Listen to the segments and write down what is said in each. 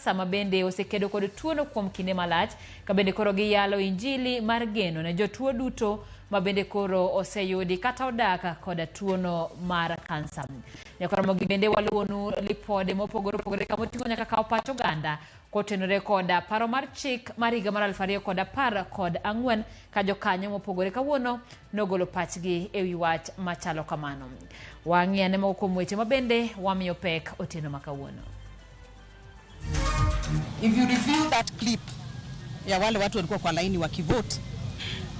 sama bende osekedo kod tuono kuom kinde malach ka bende koro giyalo injili mar geno ne jotuo duto ma bende koro oseyudi kata odaka kod tuono mar kansa. Nyakoromogi bende waluonu lipode mopogore kama oting'o nyaka kawo pach oganda kotenore kod paro mar chik mar higa mar 2014 ka jokanyo mopogore kawuono nogolo pachgi ewi wach machalo kamano. Wang'i ane moko kuom weche mabende wamiyo pek otieno makawuono. If you review that clip ya wale watu walikuwa kwa laini wakivote,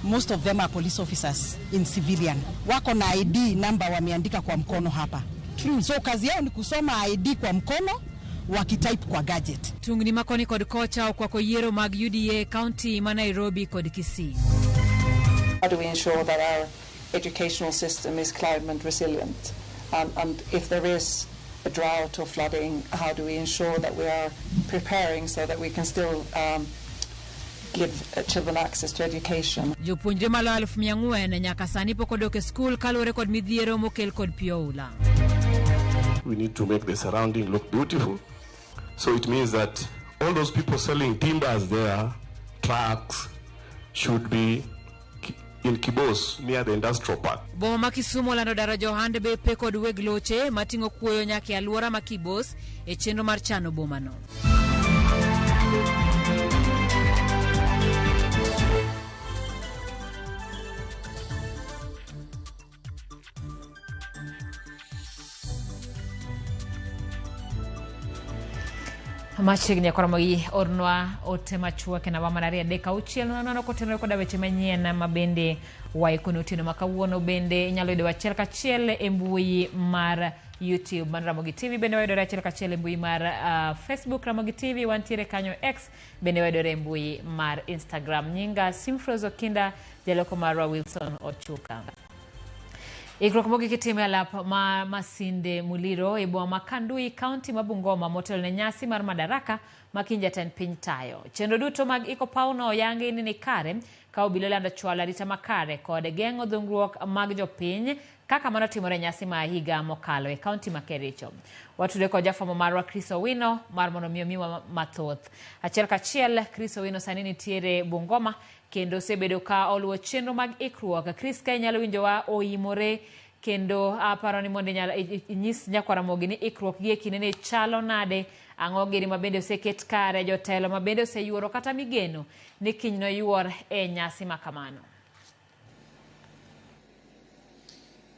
most of them are police officers in civilian. Wako na ID number wameandika kwa mkono hapa. So kazi yao ni kusoma ID kwa mkono wakitype kwa gadget. Tungni makoni kod kocha kwa koyiero mag UDA County ma Nairobi kod Kisii. How do we ensure that our educational system is climate resilient? And if there is a drought or flooding, how do we ensure that we are preparing so that we can still give children access to education? Jopuonjre malo 400 nyaka sani pok odok e skul kalore kod midhiero mokel kod pioula. We need to make the surrounding look beautiful. So it means that all those people selling timbers there, trucks, should be in Kibos near the industrial park. Boma ma Kisumu lando daraja ohande bepe kod weg loche matingo kuoyo nyaka aluora ma Kibos e chenro mar chano boma no. Machigni akoromogi ornwa ote machua kena wamanaria deka uchiel nono kotenore koda weche manyien mabende waikono otieno makawuono bende inyalo yudo achiel kachiel e mbui mar YouTube man Ramogi TV, bende wayudore achiel kachiel e mbui mar Facebook Ramogi TV, wantiere kanyo X, bende wayudore e mbui mar Instagram. Nyinga Simfrozo Kinda, jaloko marwa Wilson Ochuka. Ikruok mogi kitime alap ma Masinde Muliro e boma ma Kandui County ma Bungoma motelo ne nyasi mar madaraka makin jatend piny tayo. Chenro duto mag iko pauno oyangi ni kare ka obila lando chwalo arita makare kod geng'o dhungruok mag jopiny kaka mano timore nyasi ma higa mokalo e kaunti ma Kericho. Watude kod jafwambo marwa Chris Owino mar mondo miwa mathoth. Achiel kachiel Chris Owino sani nitiere Bungoma kendo sebedo ka oluwo chenro mag ikruok. Chris ka inyalo winjowa oimore kendo aparo ni mondo nyis Nyakwaramogi ni ikruok gi kinene chalo nade, ang'o giri mabende oseket kare, jotelo mabende oseyuoro kata migeno ni kiny no yuor e nyasi makamano.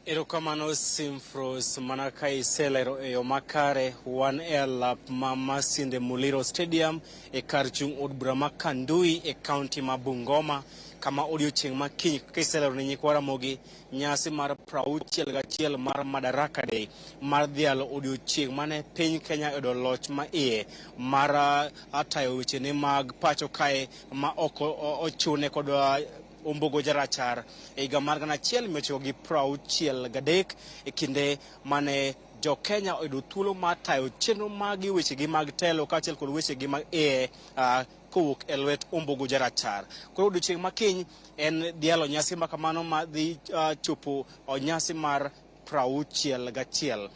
Erokamano Simfros manaka iselero e yo makare wan e alap ma Masinde Muliro Stadium e kar chung od bura ma Kandui e kaunti ma Bungoma kama odiochieng' makiny kaka iselero ne Nyakwaramogi nyasi mar 61 mar Madaraka Day mar dhialo odiochieng' mane piny Kenya yudo loch ma iye mar atayo weche ne mag pacho kae ma ok ochune kod Ombogo Jarachar e higa mar 1963 e kinde mane jo Kenya oyudo thuolo mar tayo chenro mag wechegi mag telo kaachiel kod wechegi mag kowuok e lwet Ombogo Jarachar. Koro odiochieng' makiny en dhialo nyasi makamano ma dhi chopo nyasi mar 61.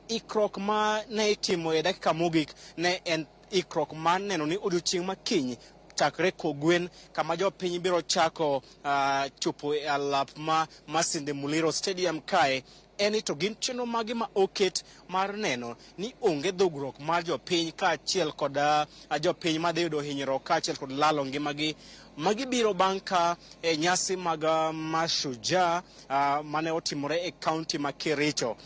Ikruok ma ne itimo e dakika mogik ne en ikruok ma neno ni odiochieng' makiny chakre Kogwen kama jopiny biro chako chopo e alap ma Masinde Muliro Stadium kae eni to gin chenro magi ma oket mar neno ni onge dhugruok mar jopiny kaachiel kod jopiny ma dhi yudo hinyruok kaachiel kod lalo ngimagi magibiro bang' ka e nyasi mag Mashujaa mane otimore e kaunti ma Kericho.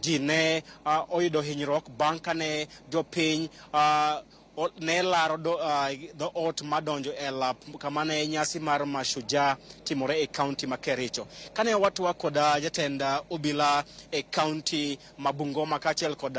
Ji ne oyudo hinyruok bang' kane jopiny ne laro do ot madonjo e lap kama ne nyasi mar Mashujaa timore e kaunti ma Kericho. Kane watwa kod jatend obila e kaunti ma Bungoma kaachiel kod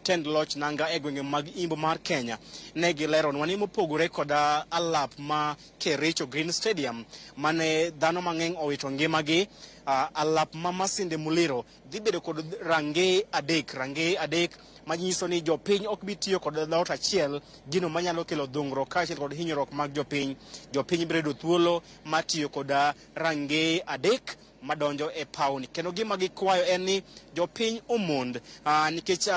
tend loch nanga e gwenge mag Imbo mar Kenya, ne gileronwa ni mopogore kod alap ma Kericho Green Stadium mane dhano mang'eny owito ngimagi, alap ma Masinde Muliro dhi bedo kod rangeye adek manyiso ni jopiny ok bi tiyo kod dhoot achiel, gino manyalo kelo dhungruok kaachiel kod hinyruok mag jopiny. Jopiny biro yudo thuolo mar tiyo kod rangeye adek madonjo e pauni. Kendo gima gikwayo en ni jopiny omond nikech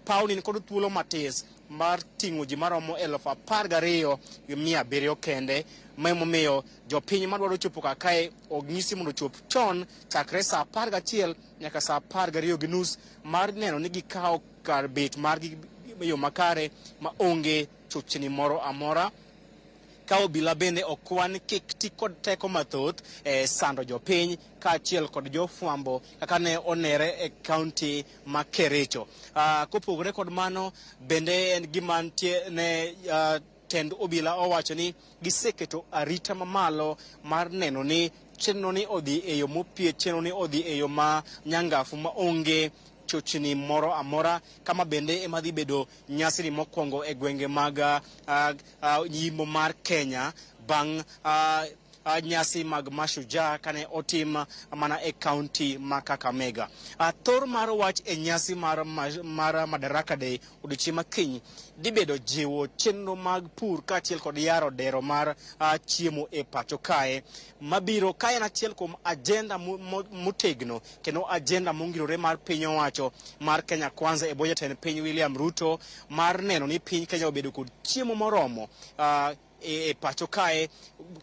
pauni kod thuolo matis mar ting'o ji maromo 12,700 kende momiyo jopiny madwaro chopo kae onyisi mondo chop chon chakre saa 11 nyaka saa 12:30 mar neno ni gikawo kar bet margi yo makare ma onge chochni moro amora. Ka obila bende okwan kik ti kod teko mathoth sando jopiny kaachiel kod jofwambo kaka ne onere e kaunti ma Kericho. Kopogore kod mano bende en gima nitie ne tend obila owacho ni giseketo arita mamalo mar neno ni chenro ni odhi e yo mopie, chenro ni odhi e yo ma nyangafu ma onge chochni moro amora. Kama bende ema dhi bedo nyasi ni mokwongo e gwenge mag yimbo mar Kenya bang' nyasi mag Mashujaa kane otim mana e kaunti ma Kakamega. Thor mar wach e nyasi mar Madaraka Day odiochieng' makiny dhi bedo jiwo chenro mag pur kaachiel kod yaro dero mar chiemo e pacho kae mabiro kae en achiel kuom ajenda motegno kendo ajenda mongirore mar piny owacho mar Kenya Kwanza e bwo jatend piny William Ruto mar neno ni piny Kenya obedo kod chiemo moromo e pacho kae,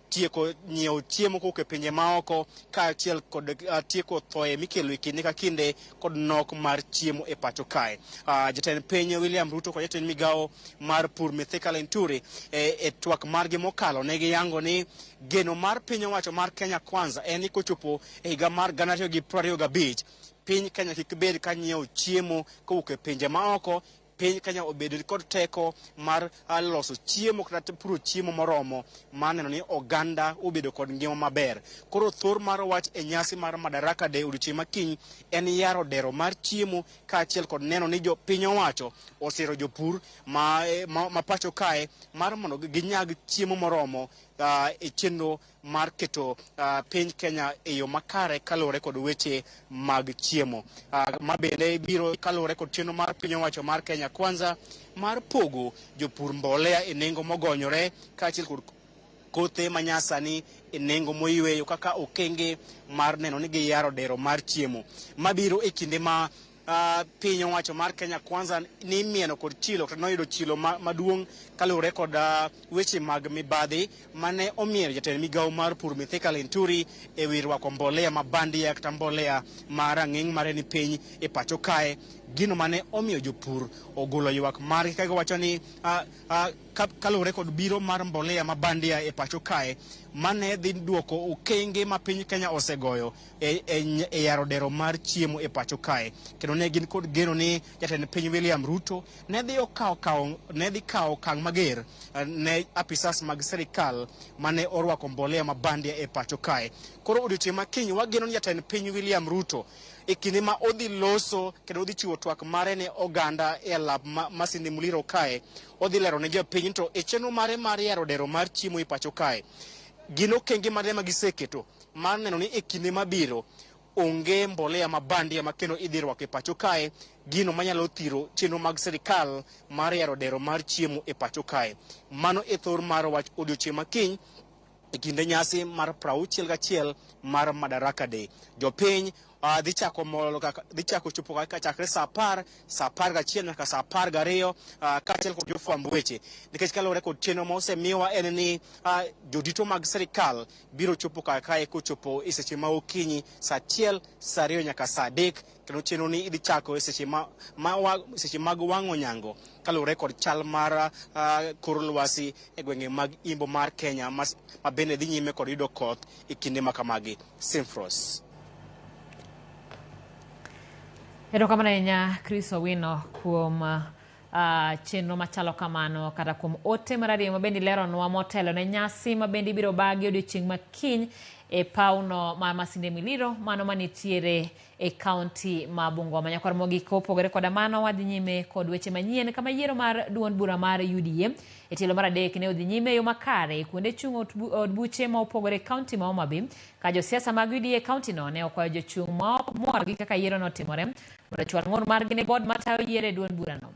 tieko nyiewo chiemo kowuok e pinje maoko kaachiel kod tieko thoye mikelo e kinde ka kinde kod nok mar chiemo e pacho kae. Jatend piny William Ruto kod jatend migawo mar pur Mithika Linturi e twak margi mokalo ne giyango ni geno mar piny owacho mar Kenya Kwanza en ni kochopo e higa mar 2025 piny Kenya kik bed ka nyiewo chiemo kowuok e pinje maoko. Piny Kenya obedo kod teko mar loso chiemo kata puro chiemo moromo maneno ni oganda obedo kod ngima maber. Koro thor mar wach e nyasi mar Madaraka Day odiochieng' makiny en yaro dero mar chiemo kaachiel kod neno ni jo piny owacho osiro jopur ma pacho kae mar mondo ginyag chiemo moromo e chenro mar keto piny Kenya e yo makare kalore kod weche mag chiemo. Ma bende biro kalore kod chenro mar piny owacho mar Kenya Kwanza mar pogo jopur mbolea e nengo mogonyore kaachiel kod kothe manyasani e nengo moyweyo kaka okenge mar neno ni giyaro dero mar chiemo. Mabiro e kinde ma piny owacho mar Kenya Kwanza ni mieno kod chilo kata noyudo chilo maduong' kalure kod weche mag mibadhi mane omiero jatend migawo mar pur Mithika Linturi e wi rwako mbolea mabandia kata mbolea ma rang'iny mare ni piny e pacho kae. Gino mane omiyo jopur ogolo ywak margi ka giwacho ni kalure kod biro mar mbolea mabandia e pacho kae mane dhi duoko okenge ma piny Kenya osegoyo e yaro dero mar chiemo e pacho kae. Kendo ne gin kod geno ni jatend piny William Ruto ne dhi kawo okang' mager ne apisas mag sirikal mane orwako mbolea mabandia e pacho kae. Koro odiochieng' makiny wageno ni jatend piny William Ruto e kinde ma odhi loso kendo odhi chiwo twak mare ne oganda e lab Masinde Muliro kae, odhi lero ne jopiny to e chenro mare mar yaro dero mar chiemo e pacho kae gin okenge mare ma giseketo mar neno ni e kinde mabiro onge mbolea mabandia ma kendo idhi rwako e pacho kae, gino manyalo thiro chenro mag sirikal mar yaro dero mar chiemo e pacho kae. Mano e thor mar wach odiochieng' makiny e kinde nyasi mar 61 mar Madaraka Day. Jopiny dhi chako chopo kaka chakre saa 10, saa 11 nyaka saa 12 kaachiel kod jofwamb weche, nikech kalore kod chenro ma osemiwa en ni jodito mag sirikal biro chopo kae kochopo e seche ma okinyi saa 1, saa 2 nyaka saa 3 kendo chenro ni idhi chako e seche mag wang'o nyango kalore kod chal mar kor lwasi e gwenge mag Imbo mar Kenya ma bende dhi nyime kod yudo koth e kinde ma kamagi. Simfros. Erokamano ahinya Chris Owino kuom chenro machalo kamano kata kuom ote marariyo mabende leronwa motelo ne nyasi mabende biro bagi odiochieng' makiny e pauno ma Masinde Muliro mano manitiere e kaunti ma Bungoma. Nyakor mogik opogore koda mano wadhi nyime kod weche manyien kama yiero mar duond bura mar UDA e tielo mar adek ne odhi nyime yo makare kuonde chung' od buche ma opogore kaunti ma Homabay ka josiasa mag UDA kaunti no ne okwayo jochung' ma ok mor gi kaka yiero no timore mondo chwal ng'ur margi ne bod matayo yiero e duond bura no.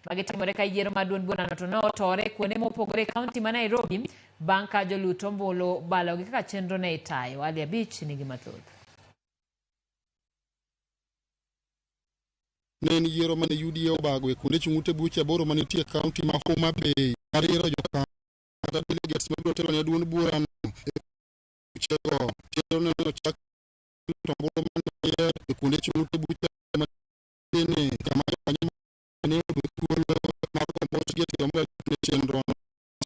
Magitimore ka yiero mar duond bura no to ne otore kuonde mopogore kaunti ma Nairobi bang' ka jolut ombulu balogi kaka chenro ne itayo. Ali Abich nigi mathoth. ne en yiero mane UDA obago e kuonde chung' ute buche 8 manitie kaunti ma Homa Bay mar yiero jokanyo kata delegates mabiro telo ne duond burano buchego. Chenro ne ochak tombolo mane e kuonde chung' ute buche matine kama jokanyo ne oyudo thuolo mar kompost gi tiyo maber ne chenro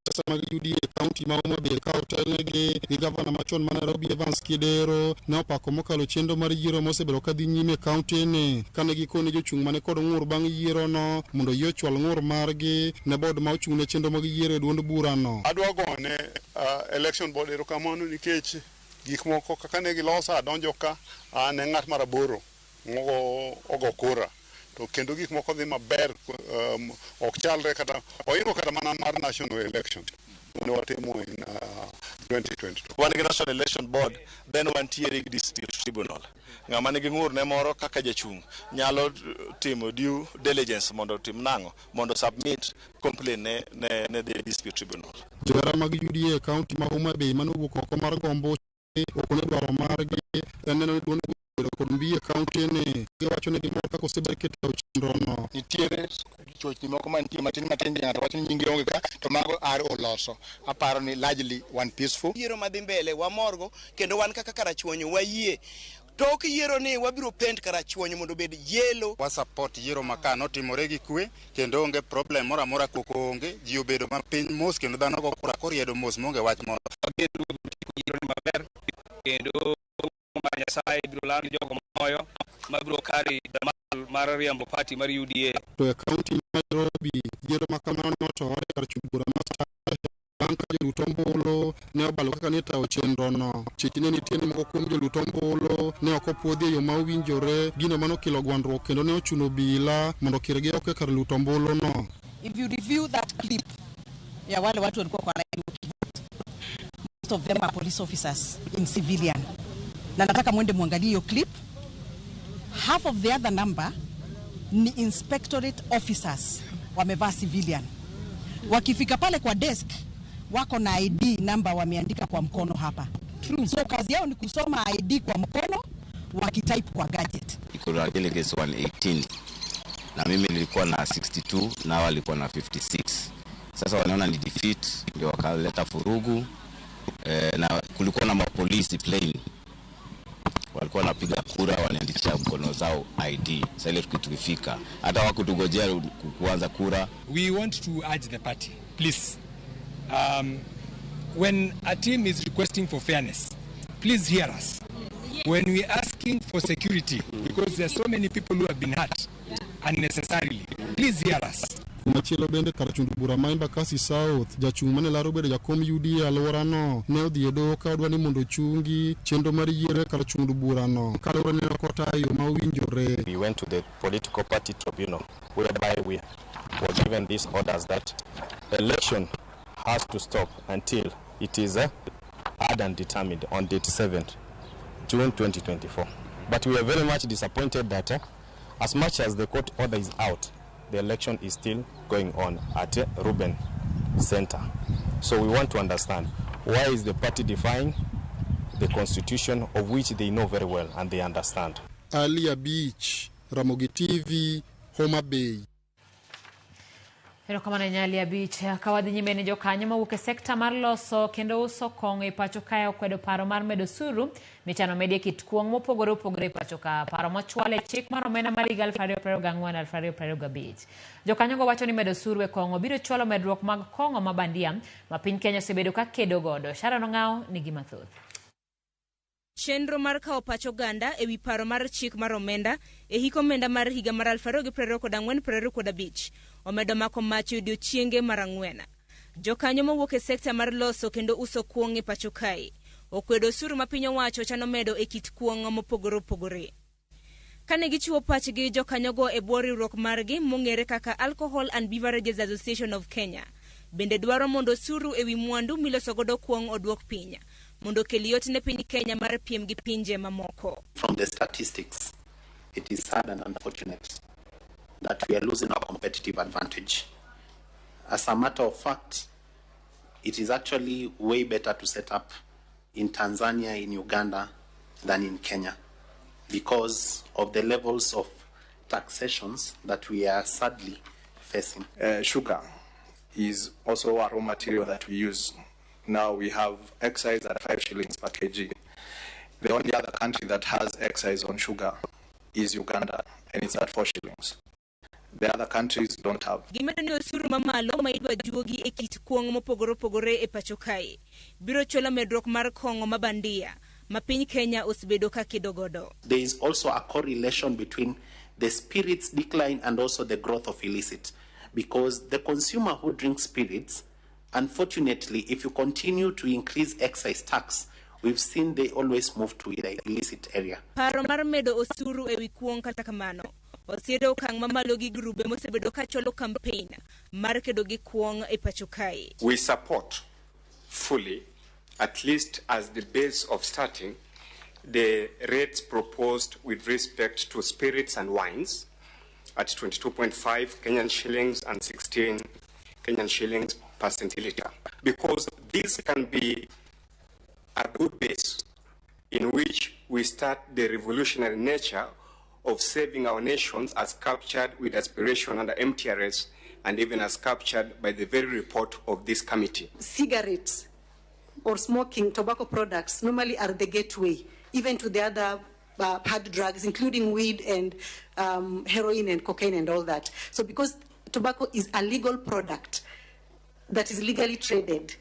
sasa mag UDA kaunti ma Homa Bay ka otelnegi gi gavana machon ma Nairobi Evans Kidero ne opako mokalo chenro mar yiero mosebedo ka dhi nyime kaunti ni kane gikone jochung' mane kod ng'ur bang' yiero no mondo yie ochwal ng'ur margi ne bod ma ochung' ne chenro mag yiero e duond burano. Adwa gone election board erokamano nikech gik moko kaka ne giloso adonjo ka an ng'at mar aboro ogo kura to kendo gik moko dhi maber ok chalre kata oiro kata mana mar national election ne watimo in 2022. Wan gi National Election Board then wantiere gi District Tribunal. Ng'ama nigi ng'ur ne moro kaka jachung' nyalo timo due diligence mondo tim nang'o mondo submit complaint ne the District Tribunal. Jora mag UDA kaunti ma Homa Bay manowuok oko mar gombo okone dwaro margi en neno duond kod mbiye kaunti ni giwacho ni gimoro kaka osebed keto chenro no. Nitiere chochni moko mantie matin ng'ato wacho ni nyingi onge ka to mago are oloso. Aparo ni largely one peaceful. Yiero madhi mbele wamorgo kendo wan kaka karachuonyo wayie tok yiero ni wabiro pend karachuonyo mondo bed yelo. Wa support yiero maka notimore gi kwe kendo onge problem moro amora koko onge ji obedo mapiny mos kendo dhano go kura koriedo mos monge wach moro. Yiero ni maber kendo Nyasaye biro lando jogo moyo mabiro kari damal mar riambo party mar UDA. To e kaunti ma Nairobi yiero makamano notore kar chung' bura mar banka joluto ombulu ne obalo kaka ne tawo chenro no. Chike ne nitie ni moko kuom joluto ombulu ne ok opuodhi e yo ma owinjore gino mano kelo gwandruok kendo ne ochuno obila mondo kirgi oko kar luto ombulu no. If you review that clip ya wale watu walikuwa kwa most of them are police officers in civilian. Na nataka mwende muangalie hiyo clip. Half of the other number ni inspectorate officers wamevaa civilian. Wakifika pale kwa desk wako na ID number wameandika kwa mkono hapa. So kazi yao ni kusoma ID kwa mkono wakitype kwa gadget. Iko na delegates 118 na mimi nilikuwa na 62 na wao walikuwa na 56. Sasa wanaona ni defeat ndio wakaleta furugu na kulikuwa na mapolisi plane walikuwa wanapiga kura wanaandikisha mkono zao ID. Sasa ile tukifika hata wakutugojea kuanza kura. We want to urge the party, please, when a team is requesting for fairness, please hear us. When we are asking for security, because there are so many people who have been hurt unnecessarily, please hear us. Machielo bende kar chung' bura ma Embakasi South jachung' mane laro bedo jakom UDA alwora no ne odhi e doho ka odwa ni mondo chungi chenro mar yiero kar chung' bura no kaluwore ni ok otayo ma owinjore. We went to the political party tribunal whereby we were given these orders that election has to stop until it is hard and determined on date 7th June 2024. But we are very much disappointed that as much as the court order is out, the election is still going on at Ruben Center. So we want to understand why is the party defying the constitution of which they know very well and they understand. Alia Beach, Ramogi TV, Homa Bay. Pero kama na nyali ya beach kawadhi nyime ni jokanyo mawuok sekta mar loso kendo uso kong'o e pacho kae okwedo paro mar medo suru michano medie kit kuong' mopogore opogore pacho ka paro mochwale chik mar omenda mar higa 2024-2025. Jokanyo go wacho ni medo suru e kong'o biro chwalo medruok mag kong'o mabandia ma piny Kenya osebedo ka kedo godo. Sharon Ong'ao nigi mathoth. Chenro mar kawo pacho ganda ewi paro mar chik mar omenda e hiko omenda mar higa mar 2024-2025 omedo mako mach odiochienge mar ang'wen. Jokanyo mawuok e sekta mar loso kendo uso kuong' e pacho kae okwedo osuru ma piny owacho chano medo e kit kuong' mopogore opogore. Kane gichiwo pachgi jokanyogo e bwo riwruok margi mong'ere kaka Alcohol and Beverages Association of Kenya bende dwaro mondo osuru ewi mwandu miloso godo kuong' odwok piny mondo kel yot ne piny Kenya mar piem gi pinje mamoko. From the statistics, it is sad and unfortunate that we are losing our competitive advantage. As a matter of fact, it is actually way better to set up in Tanzania, in Uganda, than in Kenya because of the levels of taxations that we are sadly facing. Sugar is also a raw material that we use. Now we have excise at 5 shillings per kg. The only other country that has excise on sugar is Uganda, and it's at 4 shillings. The other countries don't have. Gimedoni osuru mamalo ma idwa juogi e kit kuong' mopogore e pacho kae. Biro chola medruok mar kong'o mabandia ma piny Kenya osbedo ka kidogodo. There is also a correlation between the spirits decline and also the growth of illicit, because the consumer who drinks spirits, unfortunately, if you continue to increase excise tax, we've seen they always move to the illicit area. Paro mar medo osuru e wi kuong' kata kamano osiedo okang' mamalo gi grube mosebedo ka cholo campaign mar kedo gi kuong' e pacho kae. We support fully, at least as the base of starting, the rates proposed with respect to spirits and wines at 22.5 Kenyan shillings and 16 Kenyan shillings per centiliter, because this can be a good base in which we start the revolutionary nature of saving our nations as captured with aspiration under MTRS and even as captured by the very report of this committee. Cigarettes or smoking tobacco products normally are the gateway even to the other hard drugs, including weed and heroin and cocaine and all that. So because tobacco is a legal product that is legally traded,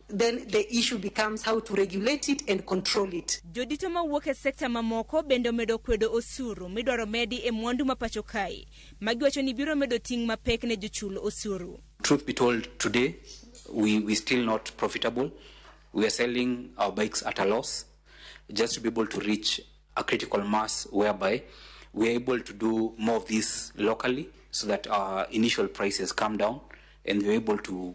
then the issue becomes how to regulate it and control it. Jodito mawuok e sekta mamoko bende omedo kwedo osuru midwaro medi e mwandu ma pacho kae. Magiwacho ni biro medo ting' mapek ne jochul osuru. Truth be told, today we still not profitable. We are selling our bikes at a loss just to be able to reach a critical mass whereby we are able to do more of this locally so that our initial prices come down and we're able to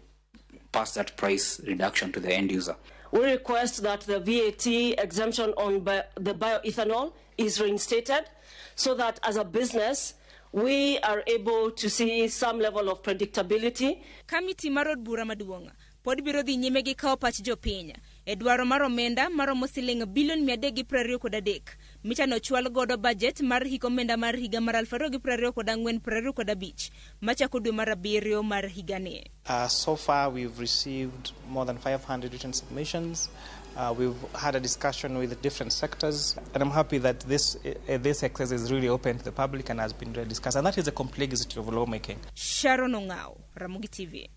pass that price reduction to the end user. We request that the VAT exemption on the bioethanol is reinstated so that as a business we are able to see some level of predictability. Kamiti marod bura maduonga pod biro dhi nyime gi kawo pach jopiny e dwaro mar omenda maromo siling bilion 323 michano chwal godo budget mar hik omenda mar higa mar 2024-2025 machako dwe mar 7 mar higani. So far we've received more than 500 written submissions. We've had a discussion with the different sectors, and I'm happy that this exercise is really open to the public and has been really discussed, and that is the complexity of lawmaking. Sharon Ongao, Ramogi TV.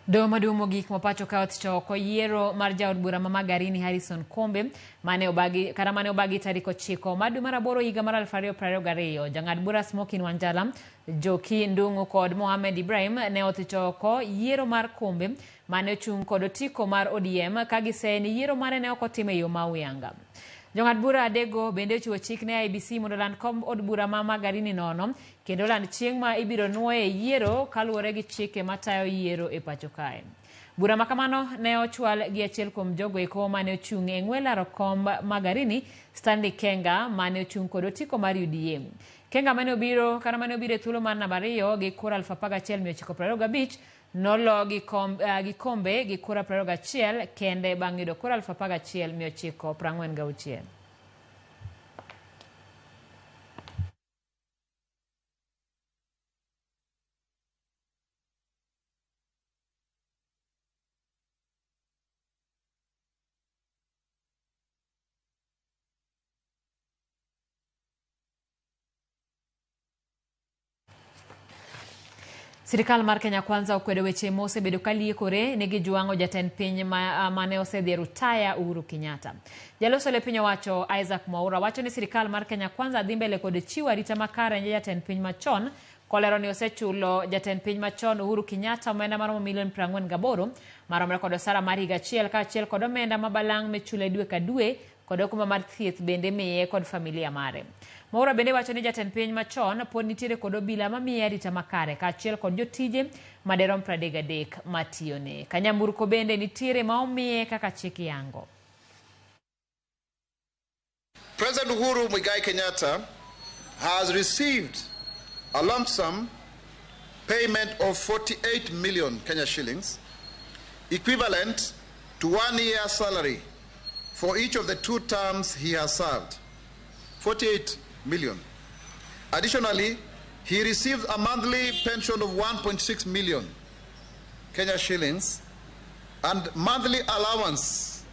Doho maduong' mogik mopacho ka choko yiero mar jaod bura ma Magarini Harrison Kombe mane obagi tarik 9 mar dwe mar 8 higa mar 2022. Jang'ad bura Smokin Wanjala, Joki Ndung'u kod Mohamed Ibrahim ne choko yiero mar Kombe mane ochung' kod otiko mar ODM ka giseni yiero mare ne ok otim e yo ma uyanga. Jong'ad bura adego bende ochiwo chik ne IEBC mondo land kom od bura ma Magarini nono kendo land chieng' ma ibiro nuoye yiero kaluwore gi chike matayo yiero e pacho kae. Bura makamano ne ochwal gi achiel kuom jogo eko mane ochung' e ng'we laro kom Magarini, Stanley Kenga mane ochung' kod otiko mar UDA. Kenga mane obiro e thuolo mar namba 2 gi kura 11,925 nolo gi Kombe gi kura 21 kende bang' yudo kura 11,946. Sirikal mar Kenya Kwanza okwedo weche mosebedo ka liekore ne gi juang'o jatend piny mane osedhi rutaya Uhuru Kenyatta. Jaloso le piny owacho Isaac Mwaura wacho ni sirikal mar Kenya Kwanza dhi mbele kod chiwo arita makare ne jatend piny machon kolero ni osechulo jatend piny machon Uhuru Kenyatta omenda maromo milion 48 maromre kod osara mar higa achiel ka achiel kod omenda mabalang' michule dwe ka dwe kod okumba mar thieth bende miye kod familia mare. Mwaura bende wacho ni jatend piny machon pod nitiere kod obila mamiye arita makare ka achiel kod jotije maderom 33 matiyone. Kanyamburko bende nitiere ma omiye kaka chik yango. President Uhuru Muigai Kenyatta has received a lump sum payment of 48 million Kenya shillings, equivalent to 1 year's salary for each of the 2 terms he has served. 48 million. Additionally, he receives a monthly pension of 1.6 million Kenya shillings and monthly allowances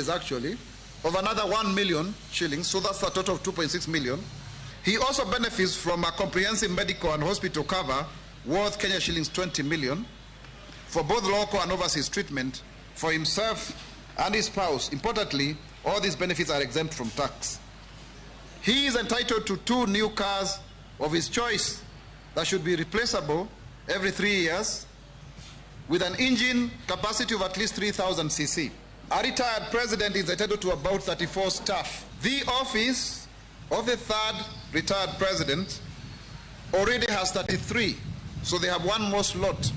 actually of another 1 million shillings, so that's a total of 2.6 million. He also benefits from a comprehensive medical and hospital cover worth Kenya shillings 20 million for both local and overseas treatment for himself and his spouse. Importantly, all these benefits are exempt from tax. He is entitled to 2 new cars of his choice that should be replaceable every 3 years with an engine capacity of at least 3,000 cc. A retired president is entitled to about 34 staff. The office of the third retired president already has 33, so they have one more slot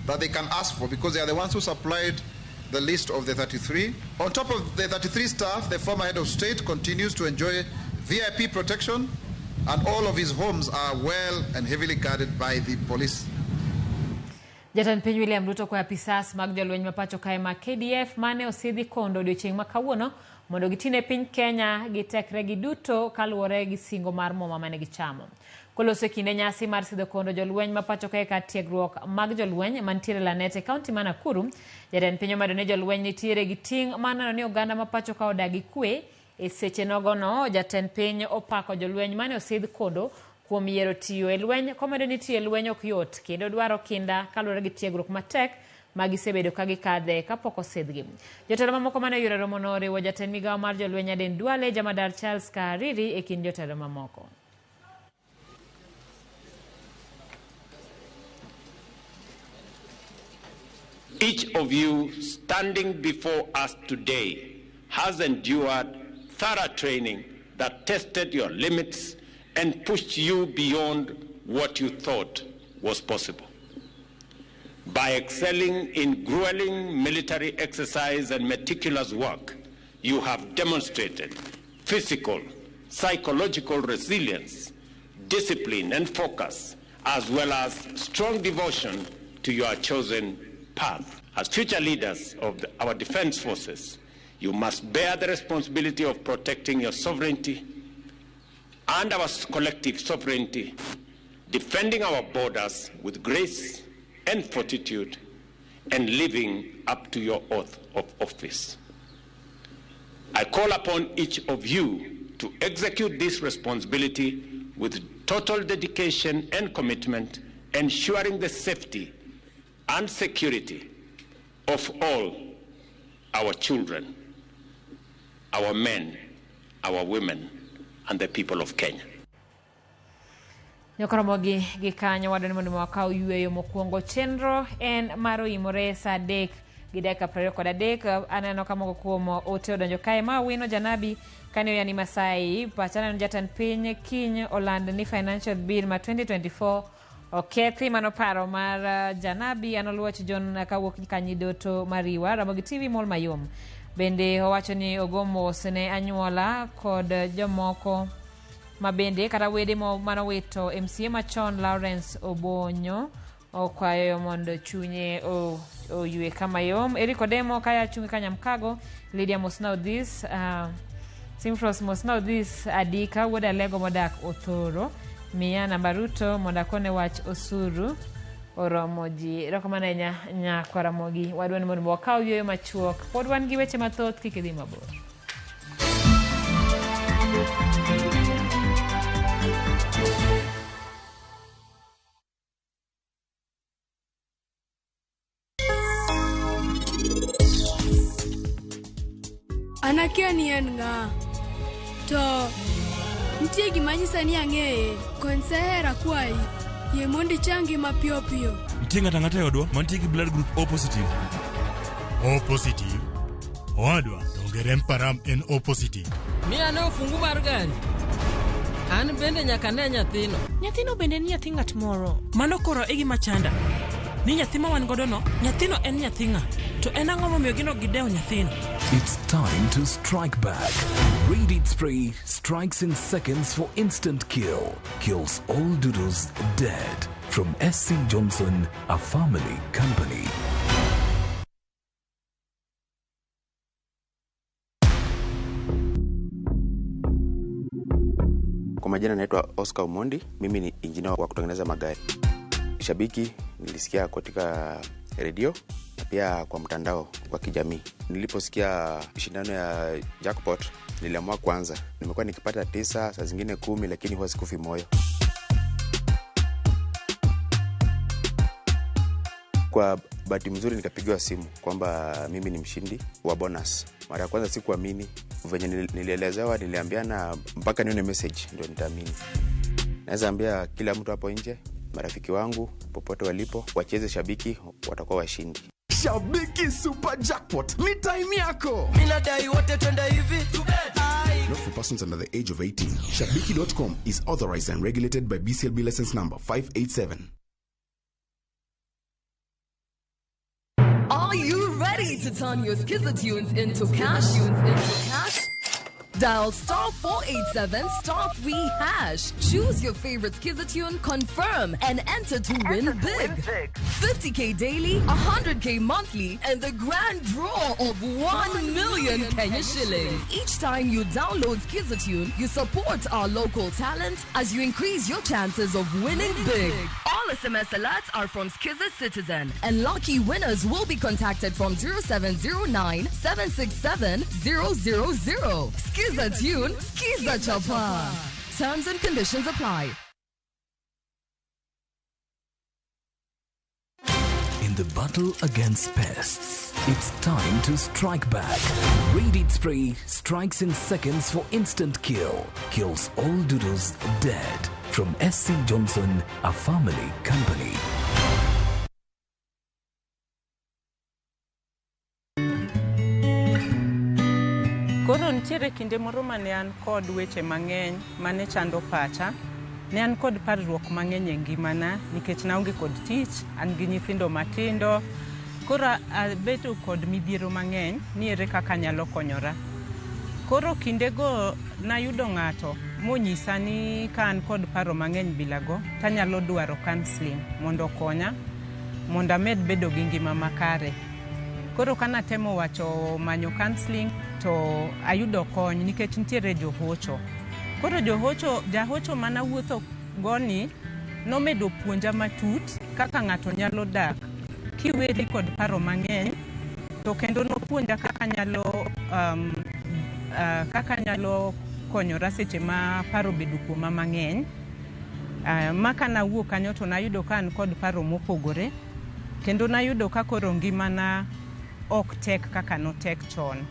that they can ask for because they are the ones who supplied the list of the 33. On top of the 33 staff, the former head of state continues to enjoy VIP protection, and all of his homes are well and heavily guarded by the police. Jatend piny William Ruto kwa apisas mag jolweny mapacho kae ma KDF mane osidhi kondo odiochieng' ma kawuono mondo gitine piny Kenya gitekre giduto kaluwore gi singo mar muma mane gichamo. Koloso kinde nyasi mar sidho kondo jolweny mapacho kae ka tiegruok mag jolweny mantiere Lanete kaunti ma Nakuru, jatend piny omedo ne jolweny nitiere gi ting' maneno ni oganda mapacho ka odagi kwe. E seche nogono jatend piny opako jolweny mane osidh kondo kuom yiero tiyo e lweny komedo ni tiyo e lweny ok yot kendo dwaro kinda kaluwore gi tiegruok matek magisebedo ka gikadhe kapok osidhgi. Jotelo mamoko mane oyuoro romono oriwo jatend migawo mar jolweny Aden Duale, Jamadar Charles Kariri e kind jotelo mamoko. Each of you standing before us today has endured thorough training that tested your limits and pushed you beyond what you thought was possible. By excelling in grueling military exercise and meticulous work, you have demonstrated physical, psychological resilience, discipline and focus, as well as strong devotion to your chosen path. As future leaders of our defense forces, you must bear the responsibility of protecting your sovereignty and our collective sovereignty, defending our borders with grace and fortitude, and living up to your oath of office. I call upon each of you to execute this responsibility with total dedication and commitment, ensuring the safety and security of all our children, our men, our women, and the people of Kenya. Nyokoromogi gikanyo wadoni mondo wakau yueyo mokwongo chenro en maro imore sa dek gideka prero koda dek aneno kama kuom ote odonjo kae ma wino janabi kane yani Masai pachana jatan piny kiny oland ni financial bill ma 2024 okethi manoparo mar janabi anoluoch John kawuok kanyidoto mariwa Ramogi TV mol mayom. Bende owacho ni ogomo sene anyuola kod jomoko mabende kata wede manowito MCA machon Lawrence Obonyo okwayo mondo chunye oyue kama yom. Eriko Demo kaya chungi kanyamkago Lydia Mosnaudis Simfros Mosnaudis adika woda lego modak Othoro Mia Nambaruto mondakone wach osuru oromoji rokomana nya kwa Ramogi wadwani mondo wakau yueyo machuok pod wan gi weche mathoth kikidhi mabor. Anakia ni en nga to ntie gimanyisa ni ang'eye konsehera kwai ye mondi changi mapio pio ntie ng'ata yodwa mantie gi blood group O positive. O positive owadwa dongere mparam en O positive. Mia ne ofungu mar gari an bende nyaka ne nyathino bende ni nyathi ng'at moro mano koro e gima chanda ni nyathi ma wan godo no nyathino en nyathi ng'a to en ang'o momiyo gino gideo nyathino. It's time to strike back. Radiant Spray strikes in seconds for instant kill. Kills all doodles dead. From SC Johnson, a family company. Kwa majina naitwa Oscar Omondi, mimi ni engineer wa kutengeneza magari. Shabiki nilisikia katika radio na pia kwa mtandao wa kijamii. Niliposikia shindano ya jackpot niliamua kwanza. Nimekuwa nikipata 9, saa zingine 10, lakini huwa sikufi moyo. Kwa bahati mzuri nikapigiwa simu kwamba mimi ni mshindi wa bonus. Mara ya kwanza sikuamini, venye nilielezewa niliambiana mpaka nione message ndio nitaamini. Naweza ambia kila mtu hapo nje, marafiki wangu popote walipo, wacheze Shabiki, watakuwa washindi. Shabiki Super Jackpot ni time yako. Mina dai wote twende hivi. Not for persons under the age of 18. Shabiki.com is authorized and regulated by BCLB license number 587. Are you ready to turn your Skiza tunes into cash? Dial *487 *3#. Choose your favorite Skiza tune, confirm, and enter to win big. 50k daily, 100k monthly, and the grand draw of 1 million Kenya shillings. Each time you download Skiza tune, you support our local talent as you increase your chances of winning big. All SMS alerts are from Skiza Citizen, and lucky winners will be contacted from 0709 767 000. Skiza tune, Skiza chapa. Terms and conditions apply. In the battle against pests, it's time to strike back. Raid Spray strikes in seconds for instant kill. Kills all doodles dead. From SC Johnson, a family company. Koro ntiere kinde moro mane an kod weche mang'eny mane chando pacha. Ne an kod parruok mang'eny e ngimana nikech naonge kod tich, an gi nyithindo matindo. Koro abedo kod midhiero mang'eny ni ere kaka nyalo konyora. Koro kindego nayudo ng'ato monyisa ni ka an kod paro mang'eny bilago tanyalo dwaro counseling mondo konya mondo amed bedo gi ngima makare. Koro kana temo wacho manyo counseling to ayudo kony nikech nitiere johocho. Koro jahocho mana wuotho goni nomedo puonja matut kaka ng'ato nyalo dak kiweri kod paro mang'eny, to kendo nopuonja kaka nyalo konyora seche ma paro bedo kuoma mang'eny. Maka nawuok kanyo to nayudo ka an kod paro mopogore, kendo nayudo ka koro ngimana ok tek kaka notek chon.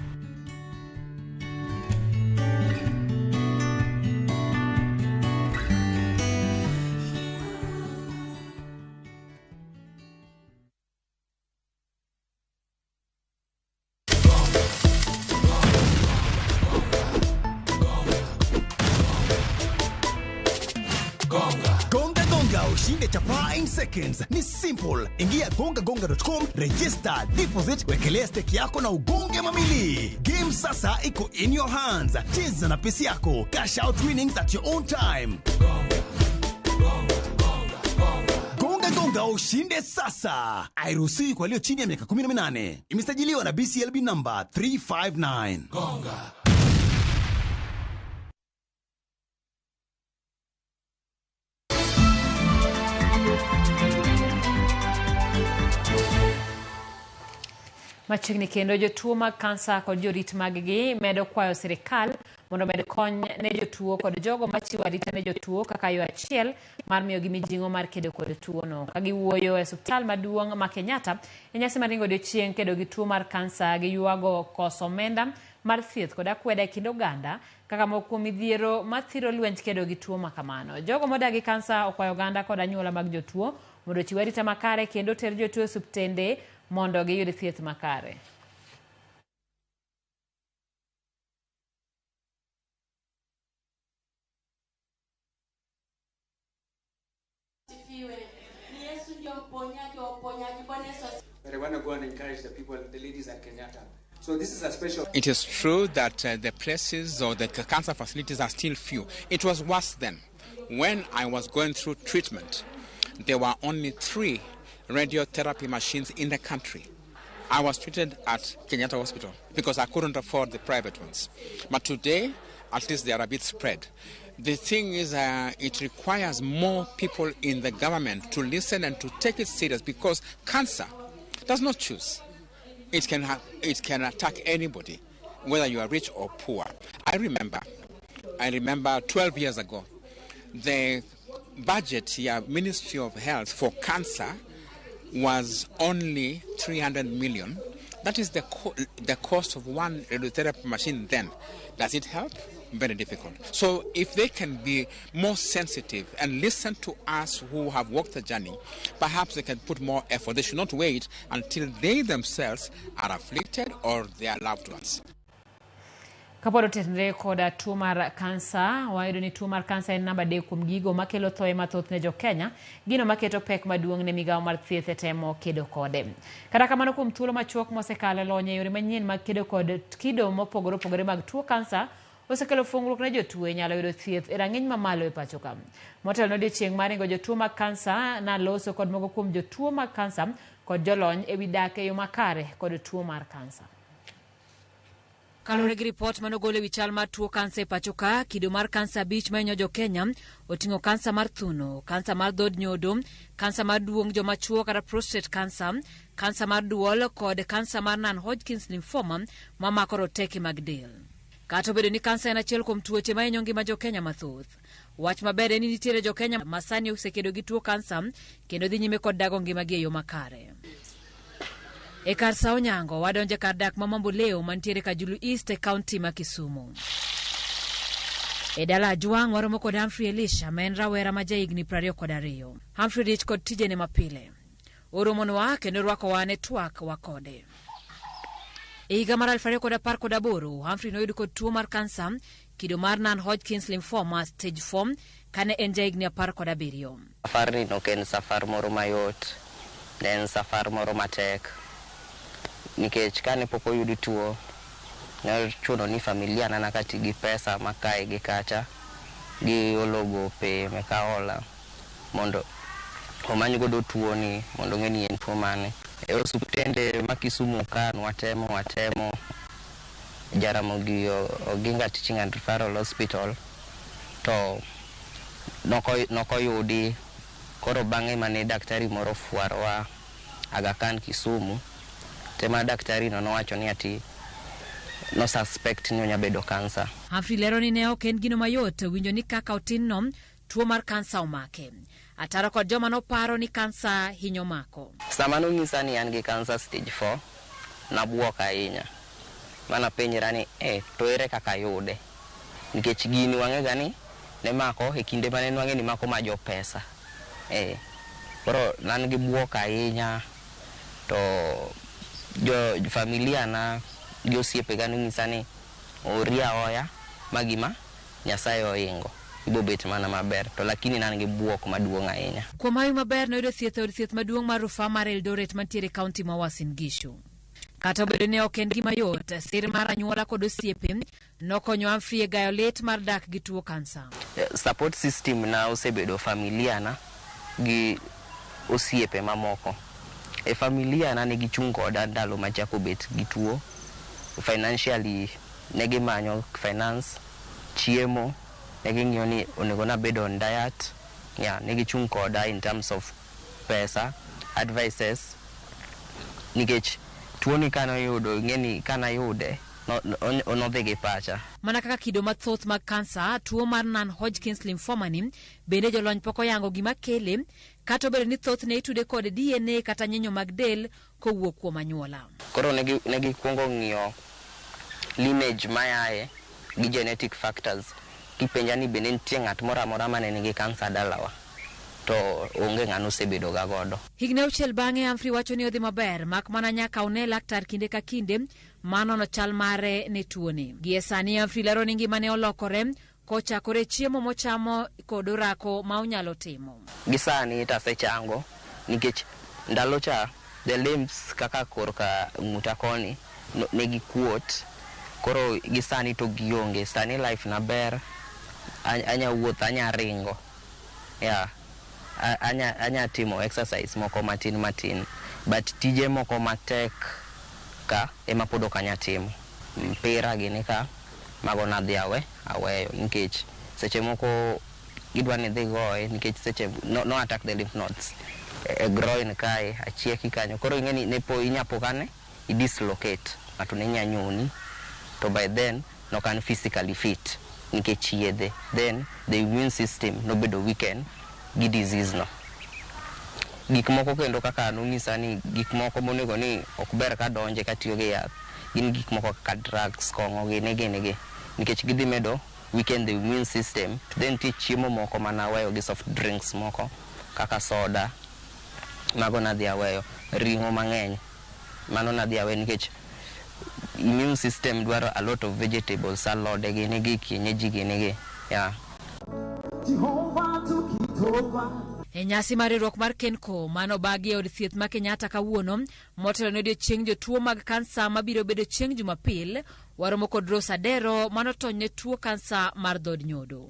Ushinde chapa in seconds. Ni simple. Ingia gongagonga.com, register, deposit, wekelea stake yako na ugonge mamili. Game sasa iko in your hands. Cheza na pesi yako. Cash out winnings at your own time. Gonga ushinde sasa. Hairuhusiwi kwa walio chini ya miaka 18. Imesajiliwa na BCLB number 359. Gonga. Machiegni kendo jotuo mag kansa kod jorit mag-gi medo kwayo sirikal mondo med kony ne jotuo kod jogo machiwo arita ne jotuo kaka yo achiel mar miyo gi mijing'o mar kedo kod tuono. Ka giwuoyo e osiptal maduong' ma Kenyatta e nyasi mar ringo odiochieng' kedo gi tuo mar kansa, gi yuago koso omenda mar thieth kod akweda e kind oganda kaka moko midhiero mathiro lwenj kedo gi tuo makamano. Jogo modagi kansa okwayo oganda kod anyuola mag jotuo mondo chiw arita makare kendo ter jotuo e osiptende mondo giyud thieth makare. But I want to go and encourage the people, the ladies at Kenyatta. So this is a special... It is true that the places or the cancer facilities are still few. It was worse then. When I was going through treatment, there were only 3 radiotherapy machines in the country. I was treated at Kenyatta Hospital because I couldn't afford the private ones. But today, at least they are a bit spread. The thing is, it requires more people in the government to listen and to take it serious, because cancer does not choose. It can attack anybody, whether you are rich or poor. I remember 12 years ago, the budget here, Ministry of Health for cancer was only 300 million. That is the cost of one radiotherapy machine then. Does it help? Very difficult. So if they can be more sensitive and listen to us who have walked the journey, perhaps they can put more effort. They should not wait until they themselves are afflicted or their loved ones. Kapodo tenre koda tuo mar kansa, wayudo ni tuo mar kansa en namba 3 kuom gigo makelo thoe mathoth ne jo Kenya, gino maketo pek maduong' ne migawo mar thieth e temo kedo kode. Kata kamano kuom thuolo machuok mosekalo, lony e yore manyien mag kedo kod kido mopogore opogore mag tuo kansa osekelo fungruok ne jotuo nyalo yudo thieth e rang'iny mamalo e pacho ka. Motelo n'odiechieng' mar ringo jotuo mag kansa na loso kod moko kuom jotuo mag kansa kod jolony e wi dak e yo makare kod tuo mar kansa. Kalore gi report manogol e wi chal mar tuo kansa e pacho ka, kido mar kansa 5 mahinyo jo Kenya oting'o kansa mar thuno, kansa mar dhod nyodo, kansa mar duong' joma chuo kata prostate cancer, kansa mar duol kod kansa mar non-Hodgkin's lymphoma mamako roteke mag del. Kata obedo ni kansa en achiel kuom tuoche mahinyo ngima jo Kenya mathoth, wach maber en ni nitiere jo Kenya masani osekedo gi tuo kansa kendo dhi nyime kod dago ngimagi e yo makare. E kar sa Onyango, wadonje kar dak ma Mamboleo mantiere Kajulu East e kaunti ma Kisumu. E dala Juang waromo kod Humphrey Elisha, ma en rawera ma jahigni 22. Humphrey dich kod tijene mapile. Oromonwa kendo rwakowa ne twak wakode. E higa mar 2018, Humphrey noyudo kod tuo mar kansa, kido mar non-Hodgkin's lymphoma stage 4, kane en jahigni 17. Safar ni ok en safar moro mayot, ne en safar moro matek. Nikech kane pok oyudi tuo, ne chuno ni familia na nakati gi pesa makae gi kacha, gi ologo pe mekaola, mondo omany godo tuo ni, mondo ng'eni en tuo mane. E osuptende ma Kisumu ka watemo Jaramogi Oginga Teaching and Referral Hospital, to nokoyudi. Koro bang'e mane daktari moro fuarowa Aga Khan Kisumu, tema daktari no wacho ni ati no suspect ni onyabedo kansa. Humphrey lero ni ne ok en gino mayot winjo ni kaka otinno tuo mar kansa omake. Ataro kod joma no paro ni kansa hinyo mako. Sama nonyisa ni an gi kansa stage 4, nabuok ahinya. Mana penjra ni to ere kaka yude. Nikech gini wang'ega ni ne mako e kinde mane nwang'e ni mako ma jo pesa. Koro nan gi buok ahinya, to jo familia na jo siepe ga nyisa ni oria oya magima Nyasaye oingo ibo bet mana maber, to lakini nan gi buok maduong' ahinya. Kuom hayo maber noyudo thieth maduong' mar Rufaa mar Eldoret mantiere kaunti ma Uasin Gishu. Kata obedo ne ok en gima yot, sir mar anyuola kod osiepe nokonyo Humphrey e gayo lit mar dak gi tuo kansa. Support system na osebedo familia na gi osiepe mamoko. E familia na negi chung koda ndalo machako bet gi tuo. Financially negi manyo finance, chiemo, negi ng'iyo ni onego nabed on diet. Negi chung koda in terms of pesa, advices. Nikech tuo ni kana yudo, ng'eni kana yude, onodhi gi pacha. Mana kaka kido mathoth mag kansa, tuo mar non-Hodgkin's lymphoma ni bende jolony pok oyango gima kele, kata obedo ni thoth ne itude kod DNA kata nyinyo mag del kowuok kuom anyuola. Koro negi kuongo ng'iyo lineage mayae gi genetic factors. Kipenja ni bende nitie ng'at moro amora mane nigi kansa dalawa, to onge ng'ano sebedo ga godo. Higni 6 bang'e, Humphrey wacho ni odhi maber, mak mana nyaka one laktar kinde ka kinde manono chal mare ne tuoni. Gie sani Humphrey lero ni ngimane olokore, kochakore chiemo mochamo kod orako ma onyalo timo. Gisani tasechango, nikech ndalo cha the limbs kaka korka ng'uta koni negi kuot. Koro gisani to gionge, sani life na ber, anya wuoth, anya ringo. Anya timo exercise moko matin, but tije moko matek ka ema pod ok anya timo. Mpira gini ka mago nadhi aweyo nikech seche moko gidwa ni dhi goye nikech seche no attack the lymph nodes e groin kae achieki kanyo koro ing'eni ne po inyapo kane dislocate ng'ato ne nyanyoni to by then no can physically fit nikech yedhe then the immune system no bedo weaken gi disease no. Gik moko kendo kaka nonyisa ni gik moko monego ni ok ber ka donje ka tiyo gi yath gin gik moko kaka drugs kong'o gine nikech gidhi medo weaken the immune system. Then ti chiemo moko mana weyo gi soft drinks moko kaka soda mago nadhi aweyo, ring'o mang'eny mano nadhi aweyo nikech immune system dwaro a lot of vegetables, salad gine gi kienyeji gine gi yeah. E nyasi mar riwruok mar Kenco mano bagi od thieth ma Kenyatta kawuono motelo ne odiochieng' jotuo mag kansa mabiro bedo chieng' Jumapil waromo kod Rose Adero mano tony ne tuo kansa mar dhod nyodo.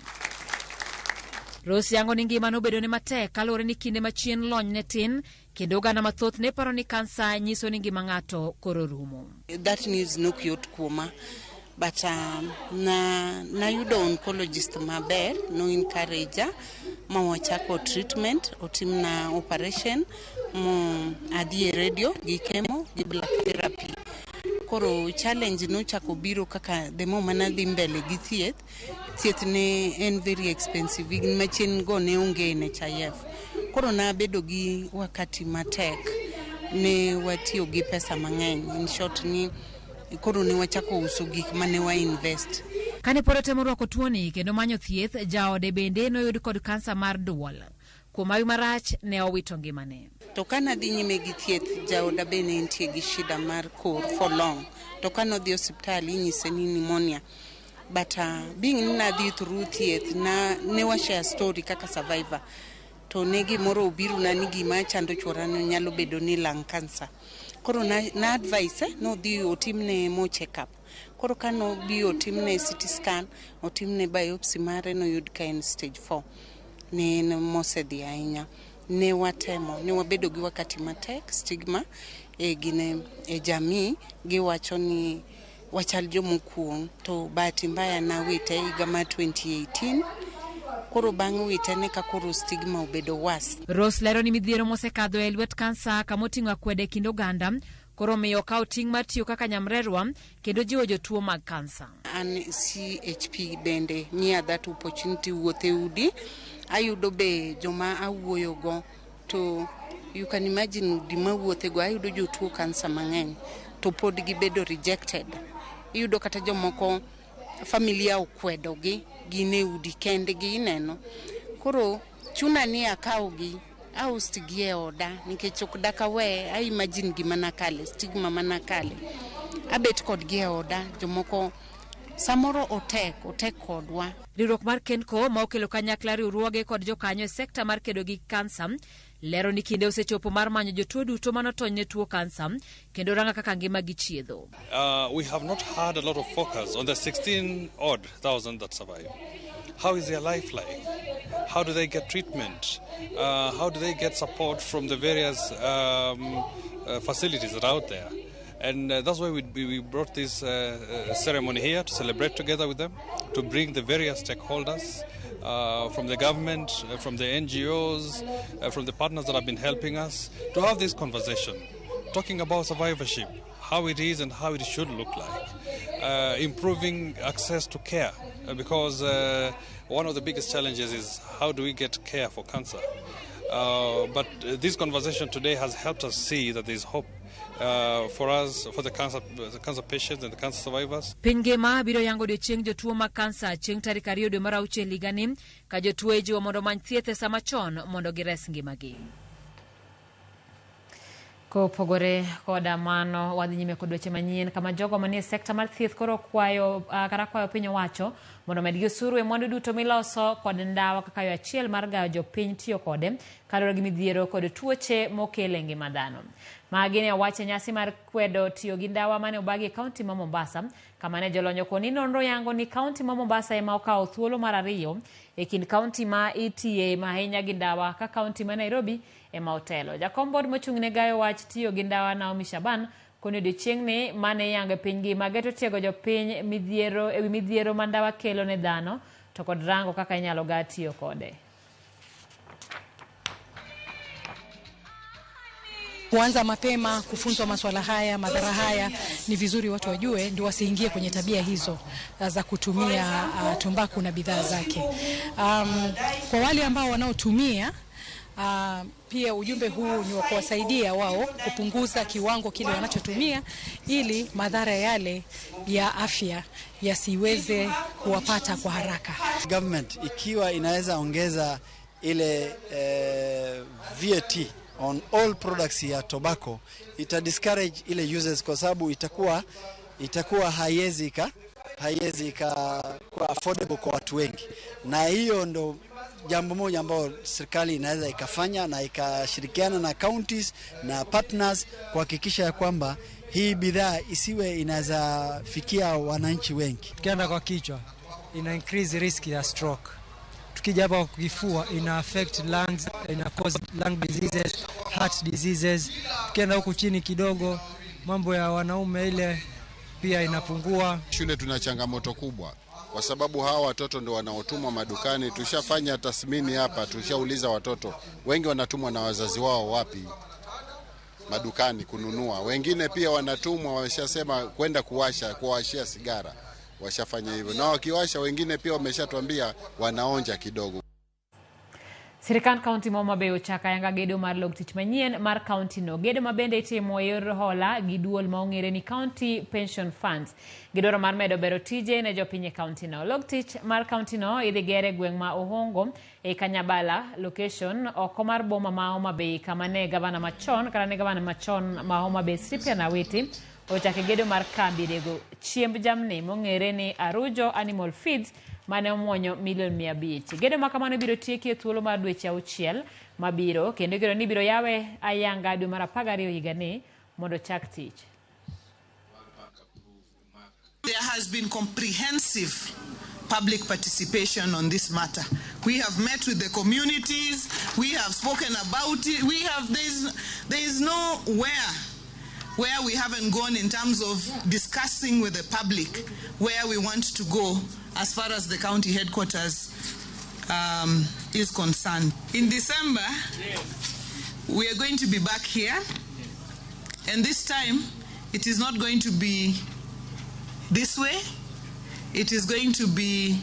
Rose yango ni ngima no bedo ne matek kaluwore ni kinde machien lony ne tin kendo oganda mathoth ne paro ni kansa nyiso ni ngima ng'ato koro rumo. That news no kiyot kuoma. But na yudo oncologist maber no encourage ma wachako treatment otimna operation mo adhi radio gi chemo gi black therapy. Koro challenge no chako biro kaka demo mana dhi mbele gi thieth ne en very expensive gin machien go ne onge NHIF. Koro na bedo gi wakati matek ne watiyo gi pesa mang'eny in short ni koro ne wachako uso gik mane wa invest. Kane pod temo rwako tuoni kendo manyo thieth, jaode bende noyud kod kansa mar duol. Kuom ayu marach ne owito ngimane. To kana dhi nyime gi thieth, jaoda bende nitie gi shida mar kor for long. To kana odhi osiptal inyise ni pneumonia. But being na dhi through thieth ne wa share story kaka survivor. To ne gimoro obiro na ni gima chando chuora no nyalo bedo ni lung cancer. Koro na advice no dhi otimne mo check up. Koro kano bi otimne CT scan, otimne biopsy mare no yud ka en stage 4. Ne mosedhi ahinya. Ne watemo, ne wabedo gi wakati matek, stigma gine jamii giwacho ni wachal jomokuong to bahati mbaya na wite higa ma 2018. Koro bang' wite ne ka koro stigma obedo was. Rose lero ni midhiero mosekadho e lwet kansa kamoting'o akwede kind oganda koro miyo kawo ting' mar tiyo kaka nyamrerwa kendo jiwo jotuo mag kansa. An CHP bende miya that opportunity wuothe udi ayudo be joma awuoyo go to you can imagine udi ma wuothe go ayudo jotuo kansa mang'eny to pod gibedo rejected. Iyudo kata jomoko familia okwedo gi gine udi kende gi ineno. Koro chuna ni akawgi au stigie oda nikech ok daka we I imagine gima nakale stigma manakale abet kod gie oda jomoko samoro otek kodwa. Riwruok mar Kenco ma okelo kanyakla riwruoge kod jokanyo e sekta mar kedo gi kansa lero ni kinde osechopo mar manyo jotuo duto manotony ne tuo kansa kendo ranga kaka ngima gi chiedho. We have not had a lot of focus on the 16,000 that survive. How is their life like? How do they get treatment? How do they get support from the various facilities that are out there? And that's why we brought this ceremony here to celebrate together with them, to bring the various stakeholders from the government, from the NGOs, from the partners that have been helping us, to have this conversation, talking about survivorship, how it is and how it should look like, improving access to care, because one of the biggest challenges is how do we get care for cancer. But this conversation today has helped us see that there is hope for us, for the cancer patients and the cancer survivors. Piny ngima biro yango odiochieng' jotuo mag kansa chieng' tarik 2 dwe mar auchiel higani ka jotuo ijiwo mondo many thieth e sama chon mondo gires ngimagi. Kopogore koda mano wadhi nyime kod weche manyien kama jogo manie sekta mar thieth koro kwayo piny owacho mondo medgi osuru e mwandu duto miloso kod ndawa kaka yo achiel mar gayo jopiny tiyo kode kaluwore gi midhiero kod tuoche mokele ngima dhano. Magi ne owacho nyasi mar kwedo tiyo gi ndawa mane obagi e kaunti ma Mombasa kama ne jolonyo koni nonro yango ni kaunti ma Mombasa ema okawo thuolo mar 2 e kind kaunti ma itiye mahinya gi ndawa ka kaunti ma Nairobi ema otelo. Jakom bod mochung' ne gayo wach tiyo gi ndawa Naomi Shaban Kuni odiochieng'ni mane yango pinygi mageto tiego jopiny midhiero mandawa kelo ne dhano to kod rango kaka inyalo ga tiyo kode. Kuanza mapema kufunzwa masuala haya, madhara haya, ni vizuri watu wajue ndio wasiingie kwenye tabia hizo za kutumia tumbaku na bidhaa zake. Kwa wale ambao wanaotumia pia ujumbe huu ni wa kuwasaidia wao kupunguza kiwango kile wanachotumia ili madhara yale ya afya yasiweze kuwapata kwa haraka. Government ikiwa inaweza ongeza ile VAT on all products ya tobacco, ita discourage ile users kwa sababu itakuwa haiwezi kwa affordable kwa watu wengi, na hiyo ndo jambo moja ambalo serikali inaweza ikafanya na ikashirikiana na counties na partners kuhakikisha ya kwamba hii bidhaa isiwe inaweza fikia wananchi wengi. Tukienda kwa kichwa ina increase risk ya stroke. Tukija hapa kwa kifua ina affect lungs, ina cause lung diseases, heart diseases. Tukienda huku chini kidogo mambo ya wanaume ile pia inapungua. Shule tuna changamoto kubwa kwa sababu hawa watoto ndio wanaotumwa madukani. Tushafanya tathmini hapa, tushauliza watoto wengi wanatumwa na wazazi wao wapi? Madukani kununua. Wengine pia wanatumwa, wameshasema kwenda kuwashia sigara. Washafanya hivyo. Na wakiwasha wengine pia wameshatuambia wanaonja kidogo. Sirikand County Homa Bay ochaka yanga gedo mar log tich manyien mar county no. Gedo mabende itimo yor hola gi duol maong'ere ni County Pension Funds. Gidoro mar medo bero tije ne jopiny county no. Log tich mar county no idhi gere gweng' ma Ohongo e Kanyabala location oko mar boma ma Homa Bay kama ne gavana machon ma Homa Bay Cyprian Awiti ochake gedo mar kambi rego chiemb jamni mong'ere ni Arujo Animal Feeds mane omuonyo $500,000. Gedo makamano biro tieki e thuolo mar dweche 6 mabiro kendo gero ni biro yawe ayanga dwe mar 12 higani mondo chak tich. There has been comprehensive public participation on this matter. We have met with the communities, we have spoken about it, there is nowhere where we haven't gone in terms of discussing with the public where we want to go as far as the county headquarters is concerned. In December, we are going to be back here, and this time it is not going to be this way, it is going to be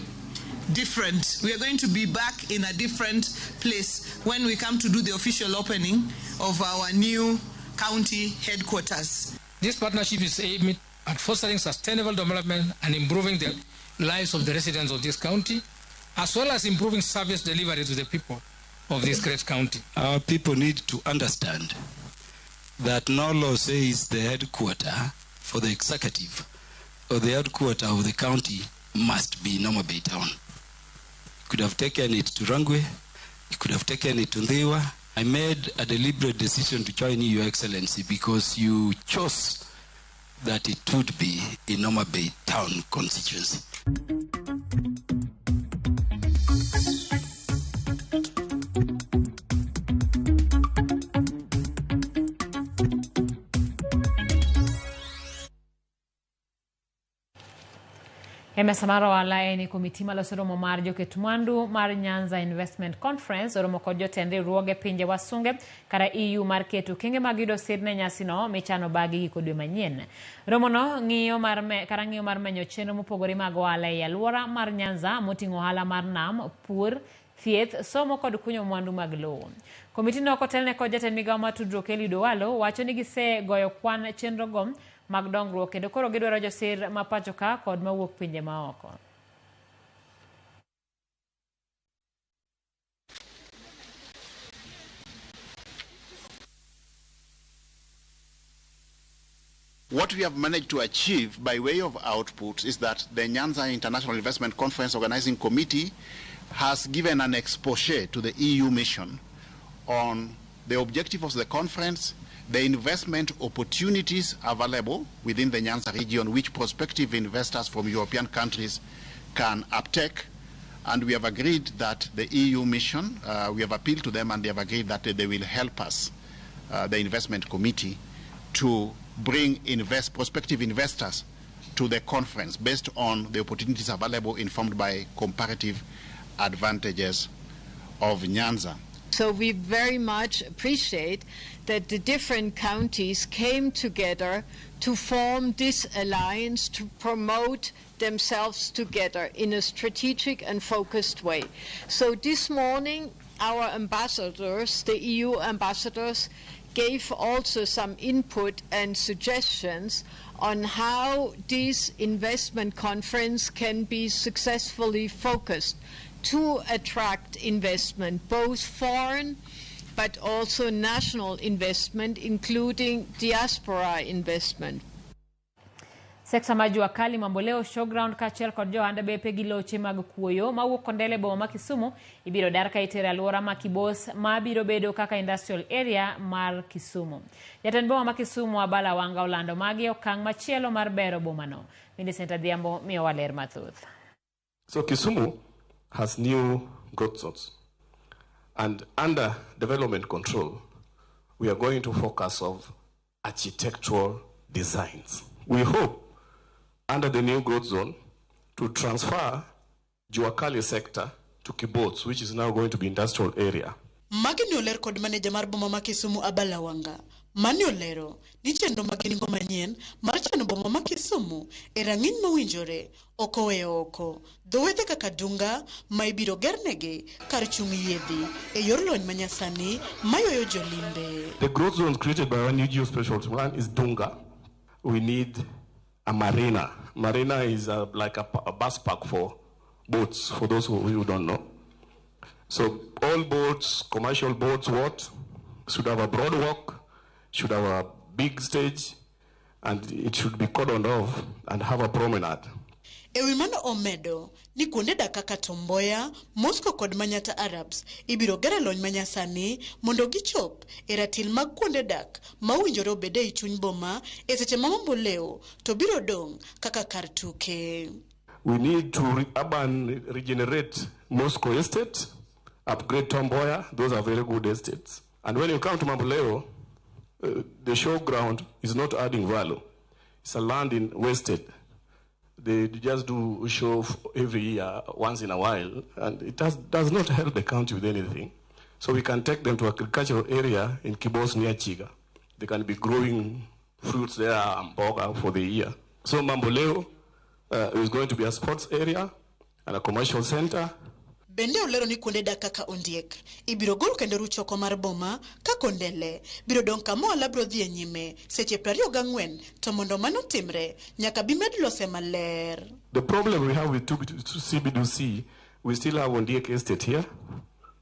different. We are going to be back in a different place when we come to do the official opening of our new county headquarters. This partnership is aimed at fostering sustainable development and improving the lives of the residents of this county, as well as improving service delivery to the people of this great county. Our people need to understand that no law says the headquarter for the executive or the headquarter of the county must be in Homa Bay town. You could have taken it to Rangwe, you could have taken it to Ndewa. I made a deliberate decision to join you, Your Excellency, because you chose that it would be in Homa Bay town constituency. Emesamaro wala ni komiti malosoro mar joket mwandu mar Nyanza Investment Conference oromo kod jotende ruoge pinje wasunge kara EU mar keto kinge mag yudo sirne nyasi no michano bagi giko dwe manyien. Romo no ng'iyo mar menyo chenro mopogore mag ohala e alwora mar Nyanza moting'o ohala mar nam, pur, thieth, somo kod kunyo mwandu mag lowo. Komiti no kotelne kod jatend migawo mar tudruok Eliud Owalo wacho ni gise goyo kwan chenro go mag dongruok kendo koro gidwaro josir ma pacho ka kod mawuok pinje maoko. What we have managed to achieve by way of outputs is that the Nyanza International Investment Conference Organizing Committee has given an exposé to the EU mission on the objective of the conference, the investment opportunities available within the Nyanza region, which prospective investors from European countries can uptake. And we have agreed that the EU mission, we have appealed to them and they have agreed that they will help us, the investment committee, to bring prospective investors to the conference based on the opportunities available informed by comparative advantages of Nyanza. So we very much appreciate that the different counties came together to form this alliance to promote themselves together in a strategic and focused way. So this morning, our ambassadors, the EU ambassadors, gave also some input and suggestions on how this investment conference can be successfully focused to attract investment, both foreign but also national investment, including diaspora investment. Seksa majua kali mamboleo showground kachel kod johanda bepe gi loche mag kuoyo mawuok kondele boma ma Kisumu ibiro dar ka itero alwora ma Kibos ma biro bedo kaka industrial area mar Kisumu. Jatend boma ma Kisumu Abala Wanga olando magi okang' machielo mar bero boma no. Millicent Adhiambo miyo waler mathoth. So Kisumu has new growth zones, and under development control we are going to focus on architectural designs. We hope under the new growth zone to transfer Juakali sector to Kibots, which is now going to be industrial area. Magini oler kod manager mar boma ma Kisumu Abala Wanga. Mani olero ni chenro magini ngo manyien mar chano boma ma Kisumu e rang'iny mawinjore okoweyo oko dhowethe kaka Dunga ma ibiro gernegi kar chung' yiedhi e yor lony manyasani mayoyo jolimbe. The growth zones created by our new geospatial plan is Dunga. We need a marina. Marina is like a bus park for boats, for those who don't know. So all boats, commercial boats, should have a broad walk, should have a big stage, and it should be cordoned off and have a promenade. Ewimano omedo ni kuonde dak kaka Tomboya, Moscow kod Manyata Arabs ibiro gero lony manyasani mondo gichop e ratil mag kuonde dak mawinjore obede e chuny boma e seche ma mamboleo to biro dong kaka kar tuke. We need to regenerate Moscow estate, upgrade Tomboya. Those are very good estates. And when you come to Mamboleo, the showground is not adding value. It's a land wasted. They just do a show every year, once in a while, and it does not help the county with anything. So we can take them to agricultural area in Kibos near Chiga. They can be growing fruits there and mboga for the year. So Mamboleo is going to be a sports area and a commercial center. Bende olero ni kuonde dak kaka Ondiek ibiro gol kendo ruchoko mar boma ka Kondele biro dong kamo labro dhi e nyime seche 24 to mondo mano timre nyaka bimed lose maler. The problem we have with CBDC, we still have Ondiek estate here,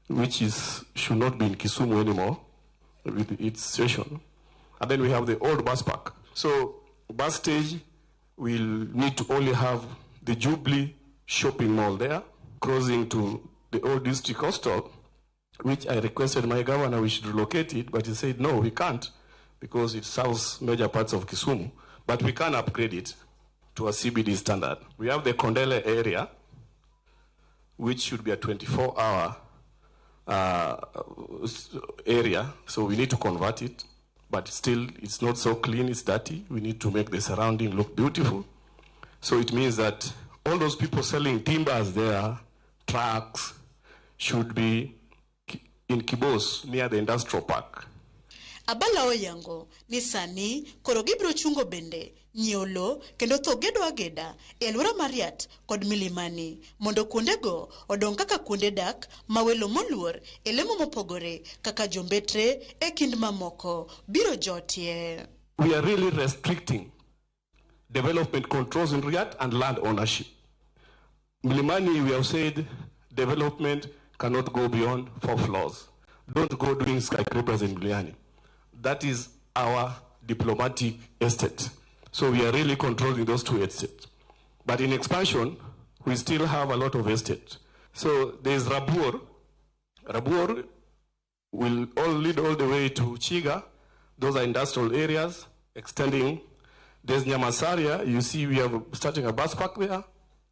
which should not be in Kisumu anymore with its station. And then we have the old bus park. So bus stage will need to only have the Jubilee shopping mall there, crossing to the old district hostel, which I requested my governor we should relocate it, but he said, no, we can't, because it serves major parts of Kisumu, but we can upgrade it to a CBD standard. We have the Kondele area, which should be a 24-hour area, so we need to convert it, but still it's not so clean, it's dirty. We need to make the surrounding look beautiful. So it means that all those people selling timbers there, trucks, should be in Kibos near the industrial park. Abala Oyango ni sani koro gibro chungo bende nyolo kendo tho gedo ageda e alwora Mariat kod Milimani mondo kuondego odong kaka kuonde dak mawelo moluor e lemo mopogore kaka jombetre e kind mamoko biro jotie. We are really restricting development controls in Riyadh and land ownership. Milimani, we have said development cannot go beyond 4 floors. Don't go doing skyscrapers in Milimani. That is our diplomatic estate. So we are really controlling those 2 estates. But in expansion, we still have a lot of estate. So there is Rabur. Rabur will lead all the way to Chiga. Those are industrial areas extending. There's Nyamasaria. You see we are starting a bus park there,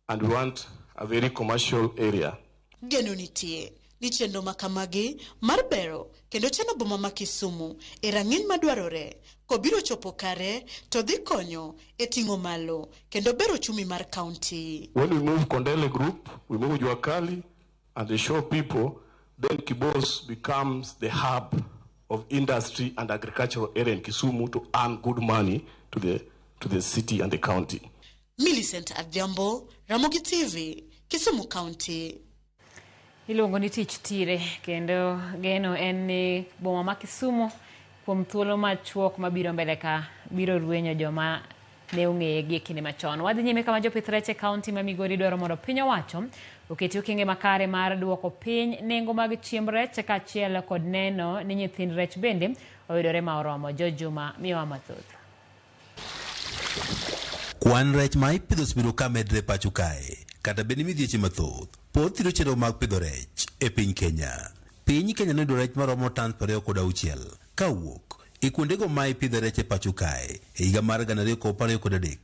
and we want a very commercial area. Genunitie ni chenro makamagi mar bero kendo chano boma ma Kisumu e rang'iny madwarore kobiro chopo kare to dhi konyo e ting'o malo kendo bero chumi mar kaunti. When we move Kondele Group, we move Juakali and they show people, then Kibos becomes the hub of industry and agricultural area in Kisumu to earn good money to the city and the county. Millicent Adhiambo, Ramogi TV, Kisumu County. Iluongo ni tich tire kendo geno en ni boma ma Kisumu kuom thuolo machuok mabiro mbele ka biro ruenyo joma ne ong'eye gi kinde machon. Wadhi nyime kama jopith rech e kaunti ma Migori dwaro mondo piny owacho oketi okenge makare mar duoko piny nengo mag chiemb rech kaachiel kod neno ni nyithind rech bende oyudore ma oromo. Jojuma miwa mathoth. Kwan rech ma ipidho osebiro ka medre pacho kae kata bende midhieche mathoth pod thiro chenro mag pidho rech e piny Kenya. Piny Kenya noyudo rech maromo tan 26 kawuok e kuondego ma ipidho rech e pacho kae e higa mar 2023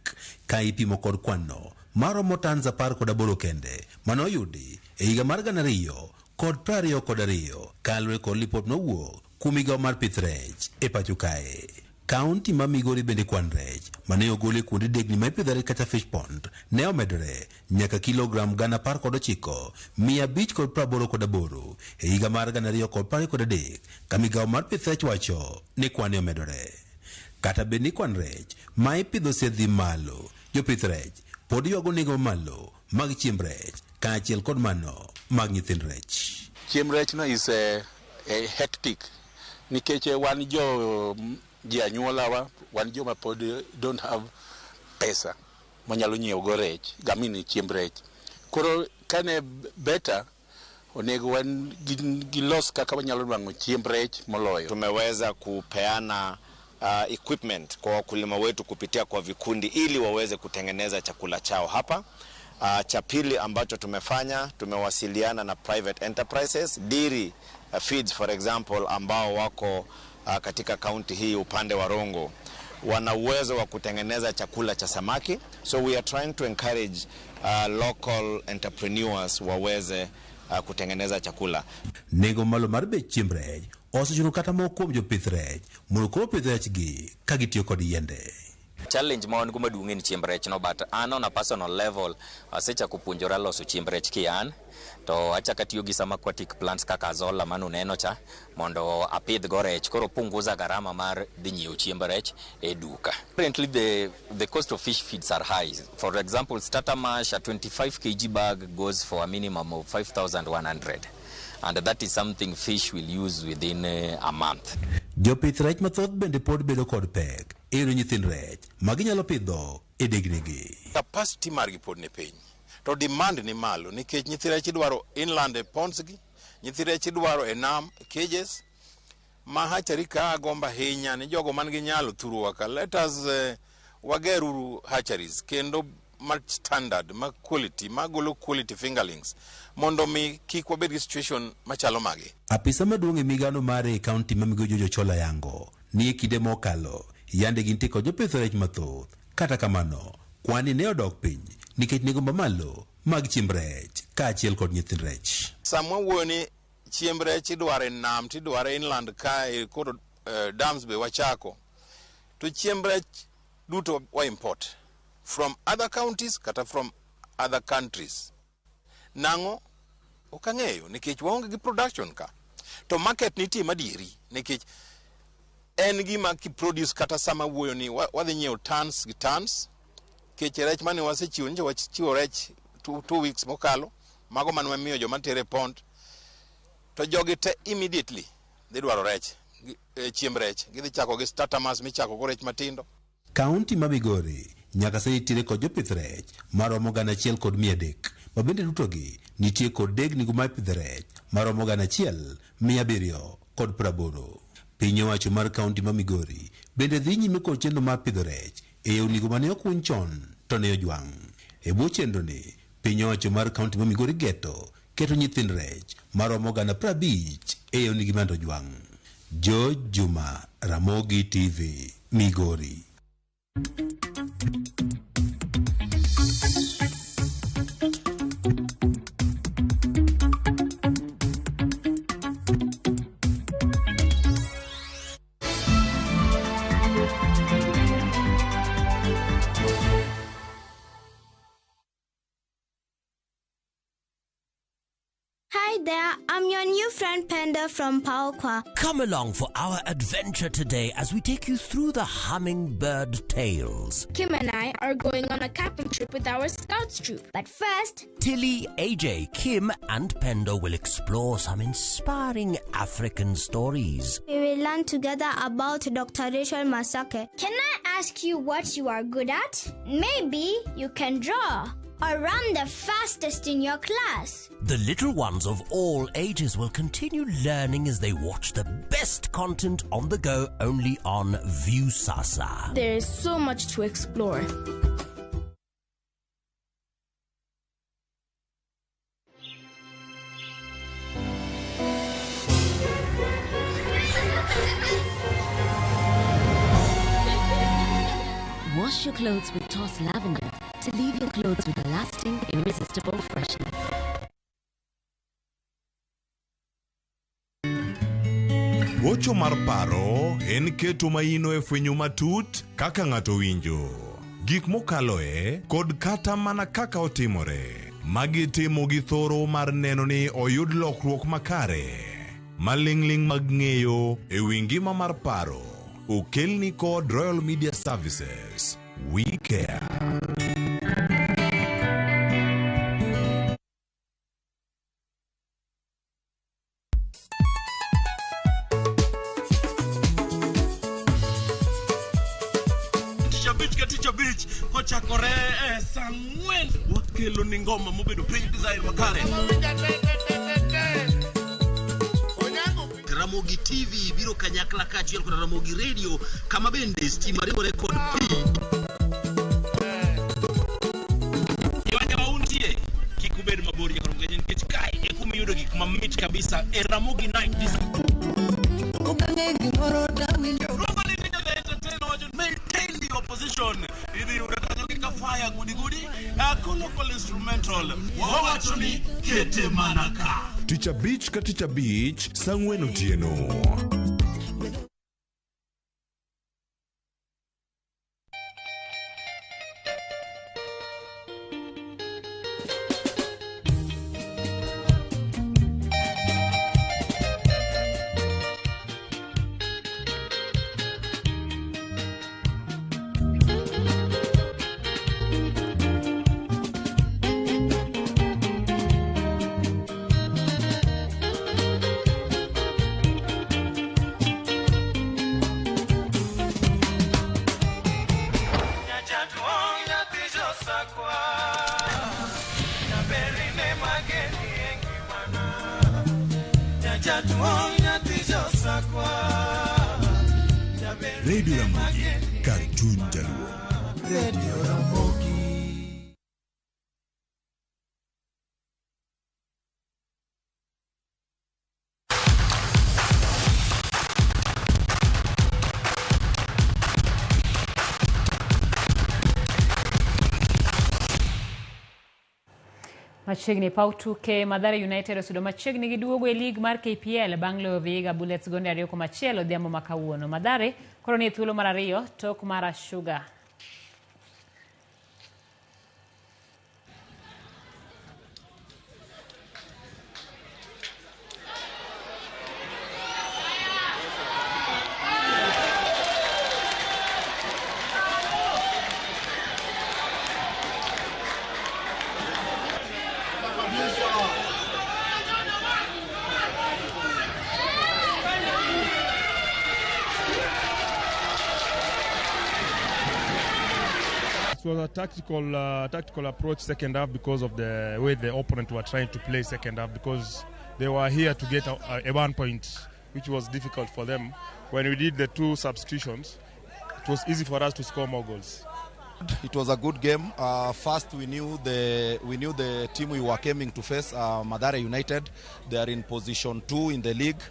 ka ipimo kod kwanno maromo tan 18 kende manoyudi e higa mar 2022 kaluwore kod lipot nowuok kuom migawo mar pith rech e pacho kae. Kaunti ma Migori bende kwan rech mane ogole kuonde degni ma ipidho rech kata fish pond ne omedore nyaka kilogram 19,588 e higa mar 2023 ka migawo mar pith rech wacho ni kwan omedore. Kata bende ni kwan rech ma ipidho osedhi malo, jopith rech pod ywago nengo malo mag chiemb rech kaachiel kod mano mag nyithind rech. Chiemb rech no is a hectic nikech wan ji anyuolawa wan joma pod don't have pesa manyalo nyiewo go rech gamini chiemb rech. Koro kane beta onego wan gilos kaka wanyalo nwang'o chiemb rech moloyo. Tumeweza kupeana equipment kwa wakulima wetu kupitia kwa vikundi ili waweze kutengeneza chakula chao hapa. Cha pili ambacho tumefanya, tumewasiliana na private enterprises, Diri Feeds for example, ambao wako katika kaunti hii upande wa Rongo, wana uwezo wa kutengeneza chakula cha samaki. So we are trying to encourage local entrepreneurs waweze kutengeneza chakula. Nengo malo mar bech chiemb rech osechuno kata moko kuom jopith rech mondo koro pith rech gi ka gitiyo kod yiende. Challenge ma wan go maduong' en chiemb rech no, but an on a personal level asechako puonjora loso chiemb rech kian to achaka tiyo gi sama aquatic plants kaka Azolla manu neno cha mondo apidh go rech koro punguza gharama mar dhi nyiewo chiemb rech e duka. Currently the cost of fish feeds are high. For example, starter mash, a 25 kg bag goes for a minimum of 5,100. And that is something fish will use within a month. Jopith rech mathoth bende pod bedo kod pek ero nyithind rech maginyalo pidho e degnigi. Capacity margi pod ni piny to demand ni malo nikech nyithi rech idwaro inland ponds gi, nyithi rech idwaro e nam cages ma hatchery ka gomba hinya ni jogo man gi nyalo thuro ka let us wageruru hatcheries kendo ma standard ma quality magolo quality fingerlings mondo mi kik wabed gi situation machalo magi. Apisa maduong' e migano mare kaunti ma Migori Jojo Chola yango ni kinde mokalo yande gin tiko jopith rech mathoth. Kata kamano kwani ne odok piny nikech nengo mamalo mag chiemb rech kaachiel kod nyithind rech. Samwa wuoni chiemb rech idwaro e nam tidwaro inland ka kod dams be wachako to chiemb rech duto wa import from other counties kata from other countries. Nango okang'eyo nikech waonge gi production ka to market nitie madieri nikech en gima ki produce kata sama wuoyo ni wadhi nyiewo tons gi tons kech rech mane wasechiwo nje wachiwo rech 2 weeks mokalo mago man mamiyo joma tere pond to jogi te immediately dhi dwaro rech chiemb rech gidhi chako gi starter mass michako go rech matindo. Kaunti ma Migori nyaka sani tire kod jopith rech maromo 1,300 ma bende dutogi nitie kod degni mar pidho rech maromo 1,780. Piny owacho mar kaunti ma Migori bende dhi nyime kod chenro mar pidho rech e yewnigo mane okuny chon to ne ojwang'. E bwo chenroni piny owacho mar kaunti ma Migori keto nyithind rech maromo 50,000 e yewnigi mane ojwang'. George Juma, Ramogi TV, Migori. Hi there, I'm your new friend Panda from Paokwa. Come along for our adventure today as we take you through the hummingbird tales. Kim and I are going on a camping trip with our Scouts troop. But first, Tilly, AJ, Kim and Pendo will explore some inspiring African stories. we will learn together about Dr. Rachel Masake. Can I ask you what you are good at? Maybe you can draw or run the fastest in your class. The little ones of all ages will continue learning as they watch the best content on the go only on Viusasa. There is so much to explore. Wash your clothes with Toss Lavender to leave your clothes with a lasting, irresistible freshness. Gocho mar paro en keto maino e fwenyo matut kaka ng'ato winjo. Gik mokaloe kod kata mana kaka otimore. Magi timo gi thoro mar neno ni oyud lokruok makare. Malingling mag ng'eyo e wi ngima mar paro. Okelni kod Royal Media Services. We care. Teacher Beach, kocha kore Samuel. Wakelo ni ngoma mobedo pink design makare. Ramogi TV biro kanyakla kachiel kod Ramogi Radio kama bende stima riwore kod pi. Yanya mauntie kikubed mabor ya Ramogi nikech kai e kumiyudo gik mamit kabisa e Ramogi Night Disco. Maintain the opposition. Idi unakanyoka fire gudi local instrumental. Wawachoni kete manaka. Teacher Beach ka Teacher Beach sangwen otieno. Radio Ramogi, Cartoon Jaluo. Radio Ramogi. Machiegni pautuke Mathare United osudo machiegni gi duogo e lig mar KPL bang' loyo Vihiga Bullets gonde 2-1 odhiambo ma kawuono. Mathare koro ni thuolo mar 2 tok mar Sugar. It was a tactical approach second half because of the way the opponent were trying to play second half, because they were here to get a 1 point, which was difficult for them. When we did the 2 substitutions, it was easy for us to score more goals. It was a good game. First, we knew the team we were coming to face, Mathare United. They are in position 2 in the league,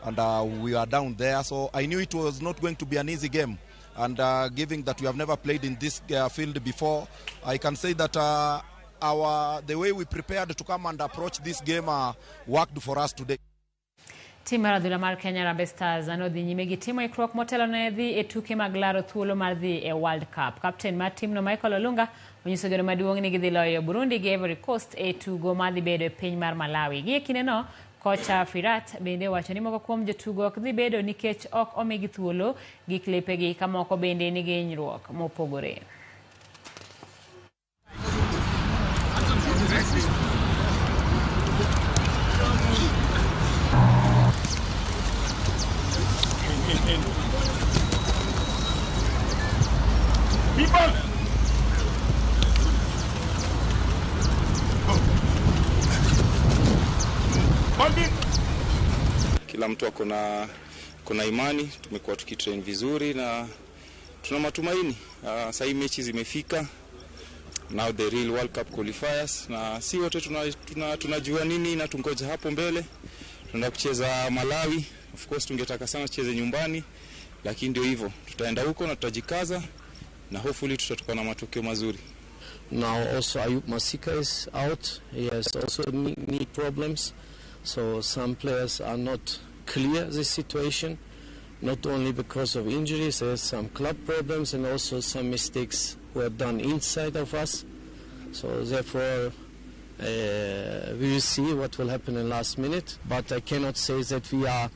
and we are down there. So I knew it was not going to be an easy game. And given that we have never played in this field before, I can say that the way we prepared to come and approach this game worked for us today. Tim mar adhula mar Kenya Harambee Stars anodhi nyime gi timo ikruok motelo ne dhi e tuke mag laro thuolo mar dhi e World Cup. Captain mar timno Michael Olunga onyiso geno maduong' ni gidhi loyo Burundi gi Ivory Coast e tugo madhi bedo e piny mar Malawi. Gi e kindeno, kocha Firat bende wacho ni moko kuom jotugo ok dhi bedo nikech ok omigi thuolo gi klepegi ka moko bende nigi hinyruok mopogore. Kila mtu kuna imani, tumekuwa tukitrain vizuri na tuna matumaini. Sasa hii mechi zimefika, now the real World Cup qualifiers, na si wote tunajua nini na tungoja hapo mbele. Tunaenda kucheza Malawi, of course tungetaka sana tucheze nyumbani, lakini ndio hivyo, tutaenda huko na tutajikaza na hopefully tutatoka na matokeo mazuri. Now also Ayub Masika is out. He has also knee problems. So some players are not clear the situation, not only because of injuries, there's some club problems and also some mistakes were done inside of us. So therefore we will see what will happen in last minute, but I cannot say that we are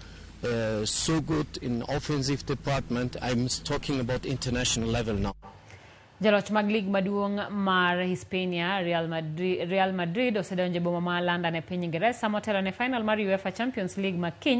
so good in offensive department. I'm talking about international level now. Jaloch mag lig maduong' mar Hispania Real Madrid osedonjo boma ma London e piny Ingresa motelo ne final mar UEFA Champions League makiny